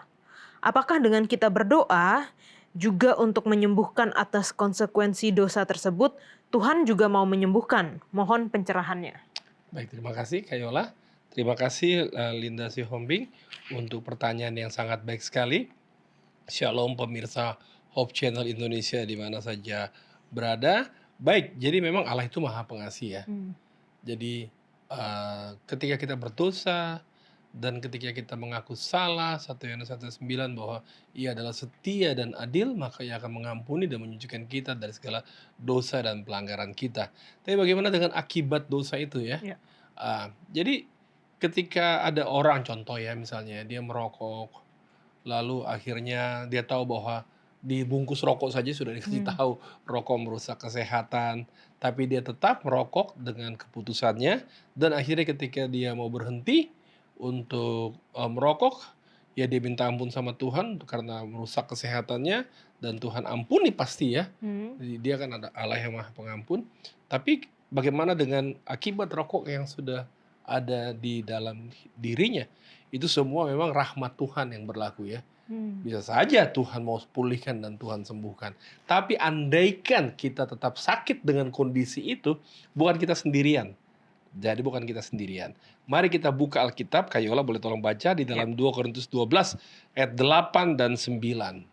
Apakah dengan kita berdoa juga untuk menyembuhkan atas konsekuensi dosa tersebut, Tuhan juga mau menyembuhkan? Mohon pencerahannya. Baik, terima kasih Kak Yola. Terima kasih Linda Sihombing untuk pertanyaan yang sangat baik sekali. Shalom pemirsa Hope Channel Indonesia di mana saja berada. Baik, jadi memang Allah itu Maha Pengasih ya. Jadi ketika kita berdosa dan ketika kita mengaku salah, 1 Yohanes 1:9 bahwa Ia adalah setia dan adil, maka Ia akan mengampuni dan menyucikan kita dari segala dosa dan pelanggaran kita. Tapi bagaimana dengan akibat dosa itu ya? Jadi ketika ada orang, contoh ya misalnya dia merokok, lalu akhirnya dia tahu bahwa dibungkus rokok saja sudah dikasih tahu rokok merusak kesehatan, tapi dia tetap merokok dengan keputusannya, dan akhirnya ketika dia mau berhenti untuk merokok, ya dia minta ampun sama Tuhan karena merusak kesehatannya, dan Tuhan ampuni pasti ya. Dia kan ada Allah yang Maha Pengampun. Tapi bagaimana dengan akibat rokok yang sudah ada di dalam dirinya? Itu semua memang rahmat Tuhan yang berlaku ya. Bisa saja Tuhan mau pulihkan dan Tuhan sembuhkan. Tapi andaikan kita tetap sakit dengan kondisi itu, bukan kita sendirian. Jadi bukan kita sendirian. Mari kita buka Alkitab, Kayola boleh tolong baca di dalam 2 Korintus 12 ayat 8 dan 9.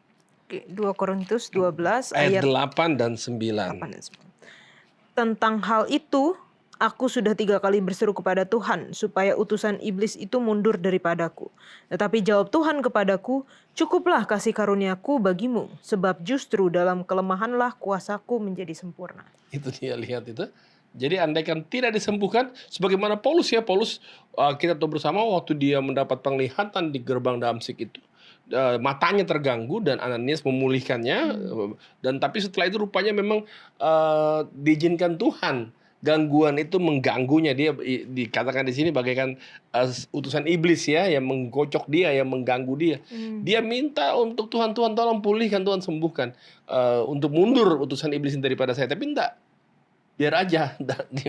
Oke, 2 Korintus 12 Ayat ayat 8 dan 8 9. dan 9. Tentang hal itu, aku sudah 3 kali berseru kepada Tuhan supaya utusan iblis itu mundur daripadaku. Tetapi jawab Tuhan kepadaku, cukuplah kasih karuniaku bagimu, sebab justru dalam kelemahanlah kuasaku menjadi sempurna. Itu dia, lihat itu. Jadi andaikan tidak disembuhkan, sebagaimana Paulus ya, Paulus kita tahu bersama waktu dia mendapat penglihatan di gerbang Damsik itu, matanya terganggu dan Ananias memulihkannya, dan tapi setelah itu rupanya memang diizinkan Tuhan. Gangguan itu mengganggunya, dia dikatakan di sini bagaikan utusan iblis ya, yang menggocok dia, yang mengganggu dia. Dia minta untuk Tuhan tolong pulihkan, Tuhan sembuhkan, untuk mundur utusan iblis daripada saya. Tapi enggak, biar aja.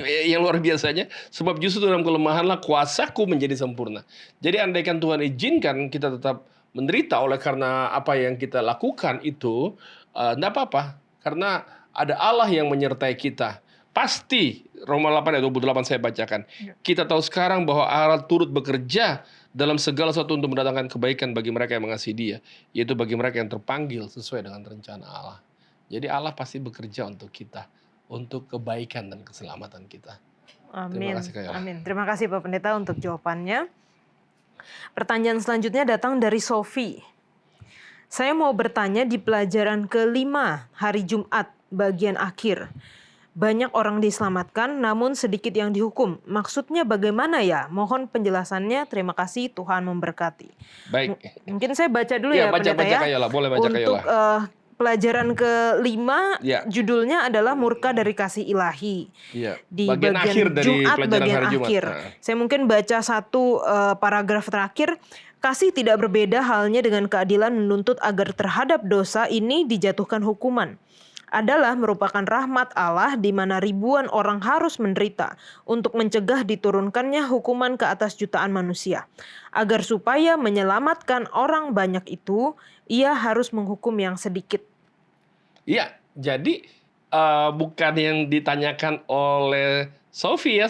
Yang luar biasanya, sebab justru dalam kelemahanlah kuasaku menjadi sempurna. Jadi andaikan Tuhan izinkan kita tetap menderita oleh karena apa yang kita lakukan itu, enggak apa-apa, karena ada Allah yang menyertai kita. Pasti, Roma 8 ayat 28 saya bacakan. Kita tahu sekarang bahwa Allah turut bekerja dalam segala sesuatu untuk mendatangkan kebaikan bagi mereka yang mengasihi Dia, yaitu bagi mereka yang terpanggil sesuai dengan rencana Allah. Jadi Allah pasti bekerja untuk kita, untuk kebaikan dan keselamatan kita. Amin. Terima kasih, Kak Yola. Amin. Terima kasih Pak Pendeta untuk jawabannya. Pertanyaan selanjutnya datang dari Sofi. Saya mau bertanya di pelajaran ke-5 hari Jumat bagian akhir. Banyak orang diselamatkan, namun sedikit yang dihukum. Maksudnya bagaimana ya? Mohon penjelasannya. Terima kasih, Tuhan memberkati. Baik. Mungkin saya baca dulu Ya, ya, baca Pendeta ya. Kak Yola, boleh baca Kak Untuk Yola. pelajaran ke-5, Ya. judulnya adalah Murka dari Kasih Ilahi. Iya. Di Bagian akhir dari Jumat, pelajaran bagian hari Jumat. akhir. Saya mungkin baca satu paragraf terakhir. Kasih tidak berbeda halnya dengan keadilan menuntut agar terhadap dosa ini dijatuhkan hukuman. Adalah merupakan rahmat Allah di mana ribuan orang harus menderita untuk mencegah diturunkannya hukuman ke atas jutaan manusia. Agar supaya menyelamatkan orang banyak itu, ia harus menghukum yang sedikit. Iya, jadi bukan yang ditanyakan oleh Sofi ya.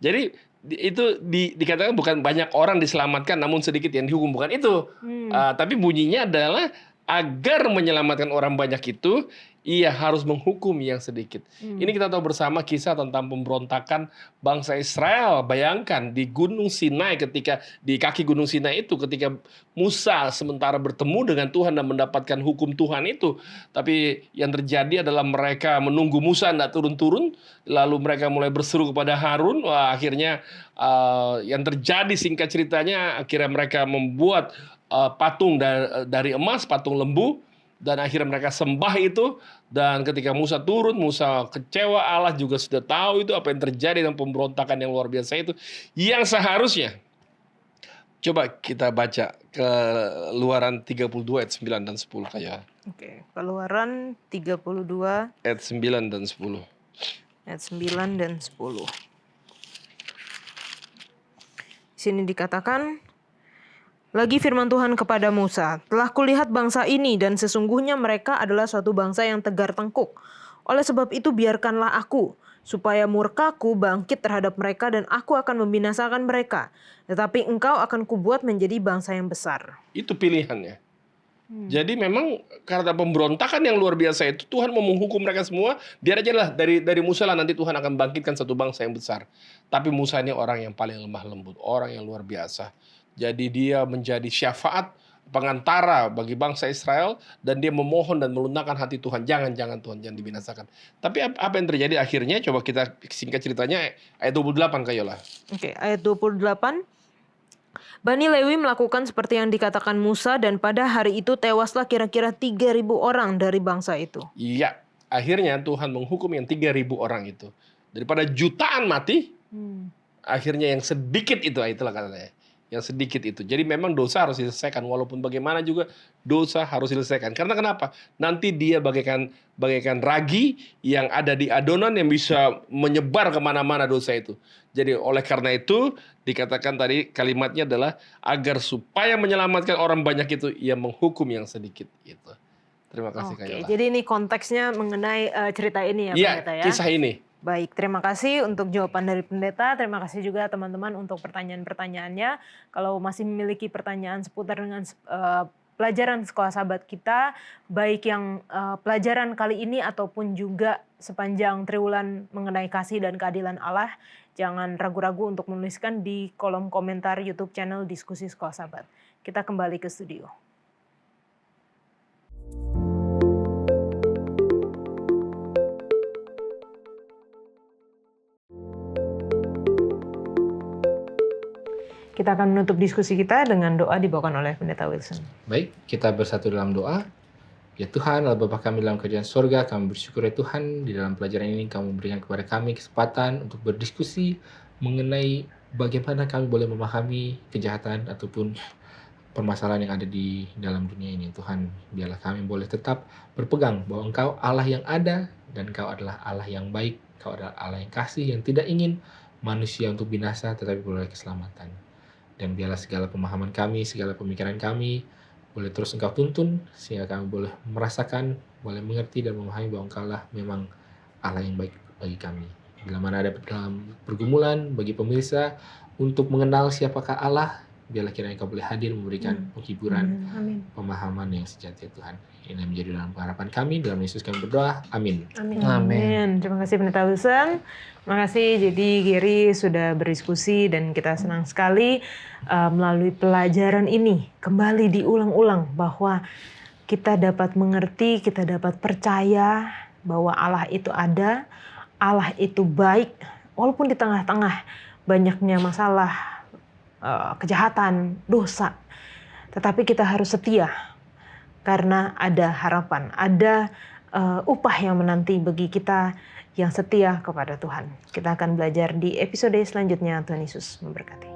Jadi itu dikatakan bukan banyak orang diselamatkan namun sedikit yang dihukum, bukan itu. Tapi bunyinya adalah agar menyelamatkan orang banyak itu, ia harus menghukum yang sedikit. Ini kita tahu bersama kisah tentang pemberontakan bangsa Israel. Bayangkan di Gunung Sinai, ketika di kaki Gunung Sinai itu, ketika Musa sementara bertemu dengan Tuhan dan mendapatkan hukum Tuhan itu. Tapi yang terjadi adalah mereka menunggu Musa tidak turun-turun, lalu mereka mulai berseru kepada Harun. Wah, akhirnya yang terjadi singkat ceritanya, akhirnya mereka membuat patung dari emas, patung lembu, dan akhirnya mereka sembah itu. Dan ketika Musa turun, Musa kecewa, Allah juga sudah tahu itu apa yang terjadi dengan pemberontakan yang luar biasa itu, yang seharusnya. Coba kita baca Keluaran 32 ayat 9 dan 10 kayak. Oke, Keluaran 32 Ayat 9 dan 10. ayat 9 dan 10. Di sini dikatakan, lagi firman Tuhan kepada Musa, telah kulihat bangsa ini dan sesungguhnya mereka adalah suatu bangsa yang tegar tengkuk. Oleh sebab itu biarkanlah aku, supaya murkaku bangkit terhadap mereka dan aku akan membinasakan mereka. Tetapi engkau akan kubuat menjadi bangsa yang besar. Itu pilihannya. Jadi memang karena pemberontakan yang luar biasa itu, Tuhan mau menghukum mereka semua. Biar aja lah dari Musa lah nanti Tuhan akan bangkitkan satu bangsa yang besar. Tapi Musa ini orang yang paling lemah lembut, orang yang luar biasa. Jadi dia menjadi syafaat pengantara bagi bangsa Israel, dan dia memohon dan melunakkan hati Tuhan. Jangan Tuhan, jangan dibinasakan. Tapi apa yang terjadi akhirnya? Coba kita singkat ceritanya ayat 28 Kak Yola. Oke, ayat 28. Bani Lewi melakukan seperti yang dikatakan Musa dan pada hari itu tewaslah kira-kira 3.000 orang dari bangsa itu. Iya, akhirnya Tuhan menghukum yang 3.000 orang itu. Daripada jutaan mati, akhirnya yang sedikit itulah katanya. Yang sedikit itu. Jadi memang dosa harus diselesaikan. Walaupun bagaimana juga dosa harus diselesaikan. Karena kenapa? Nanti dia bagaikan ragi yang ada di adonan yang bisa menyebar kemana-mana dosa itu. Jadi oleh karena itu dikatakan tadi kalimatnya adalah agar supaya menyelamatkan orang banyak itu ia menghukum yang sedikit itu. Terima kasih Oke, Kayola. jadi ini konteksnya mengenai cerita ini ya Iya, pendeta ya. kisah ini. Baik, terima kasih untuk jawaban dari pendeta. Terima kasih juga teman-teman untuk pertanyaan-pertanyaannya. Kalau masih memiliki pertanyaan seputar dengan pelajaran sekolah sahabat kita, baik yang pelajaran kali ini ataupun juga sepanjang triwulan mengenai kasih dan keadilan Allah, jangan ragu-ragu untuk menuliskan di kolom komentar YouTube channel Diskusi Sekolah Sahabat. Kita kembali ke studio. Kita akan menutup diskusi kita dengan doa dibawakan oleh Pendeta Wilson. Baik, kita bersatu dalam doa. Ya Tuhan, Allah Bapa kami dalam kerajaan sorga, kami bersyukur ya Tuhan, di dalam pelajaran ini kamu berikan kepada kami kesempatan untuk berdiskusi mengenai bagaimana kami boleh memahami kejahatan ataupun permasalahan yang ada di dalam dunia ini. Tuhan, biarlah kami boleh tetap berpegang bahwa Engkau Allah yang ada dan Engkau adalah Allah yang baik, Engkau adalah Allah yang kasih, yang tidak ingin manusia untuk binasa tetapi beroleh keselamatan. Dan biarlah segala pemahaman kami, segala pemikiran kami boleh terus Engkau tuntun sehingga kami boleh merasakan, boleh mengerti dan memahami bahwa Engkau lah memang Allah yang baik bagi kami. Bila mana ada dalam pergumulan bagi pemirsa untuk mengenal siapakah Allah, biarlah kiranya Engkau boleh hadir memberikan penghiburan, Amin. pemahaman yang sejati ya Tuhan. Ini yang menjadi dalam pengharapan kami, dalam Yesus kami berdoa. Amin. Amin. Amin. Terima kasih Pendeta Wilson. Terima kasih jadi Gary sudah berdiskusi dan kita senang sekali melalui pelajaran ini kembali diulang-ulang bahwa kita dapat mengerti, kita dapat percaya bahwa Allah itu ada, Allah itu baik walaupun di tengah-tengah banyaknya masalah, kejahatan, dosa. Tetapi kita harus setia karena ada harapan, ada upah yang menanti bagi kita yang setia kepada Tuhan. Kita akan belajar di episode selanjutnya. Tuhan Yesus memberkati.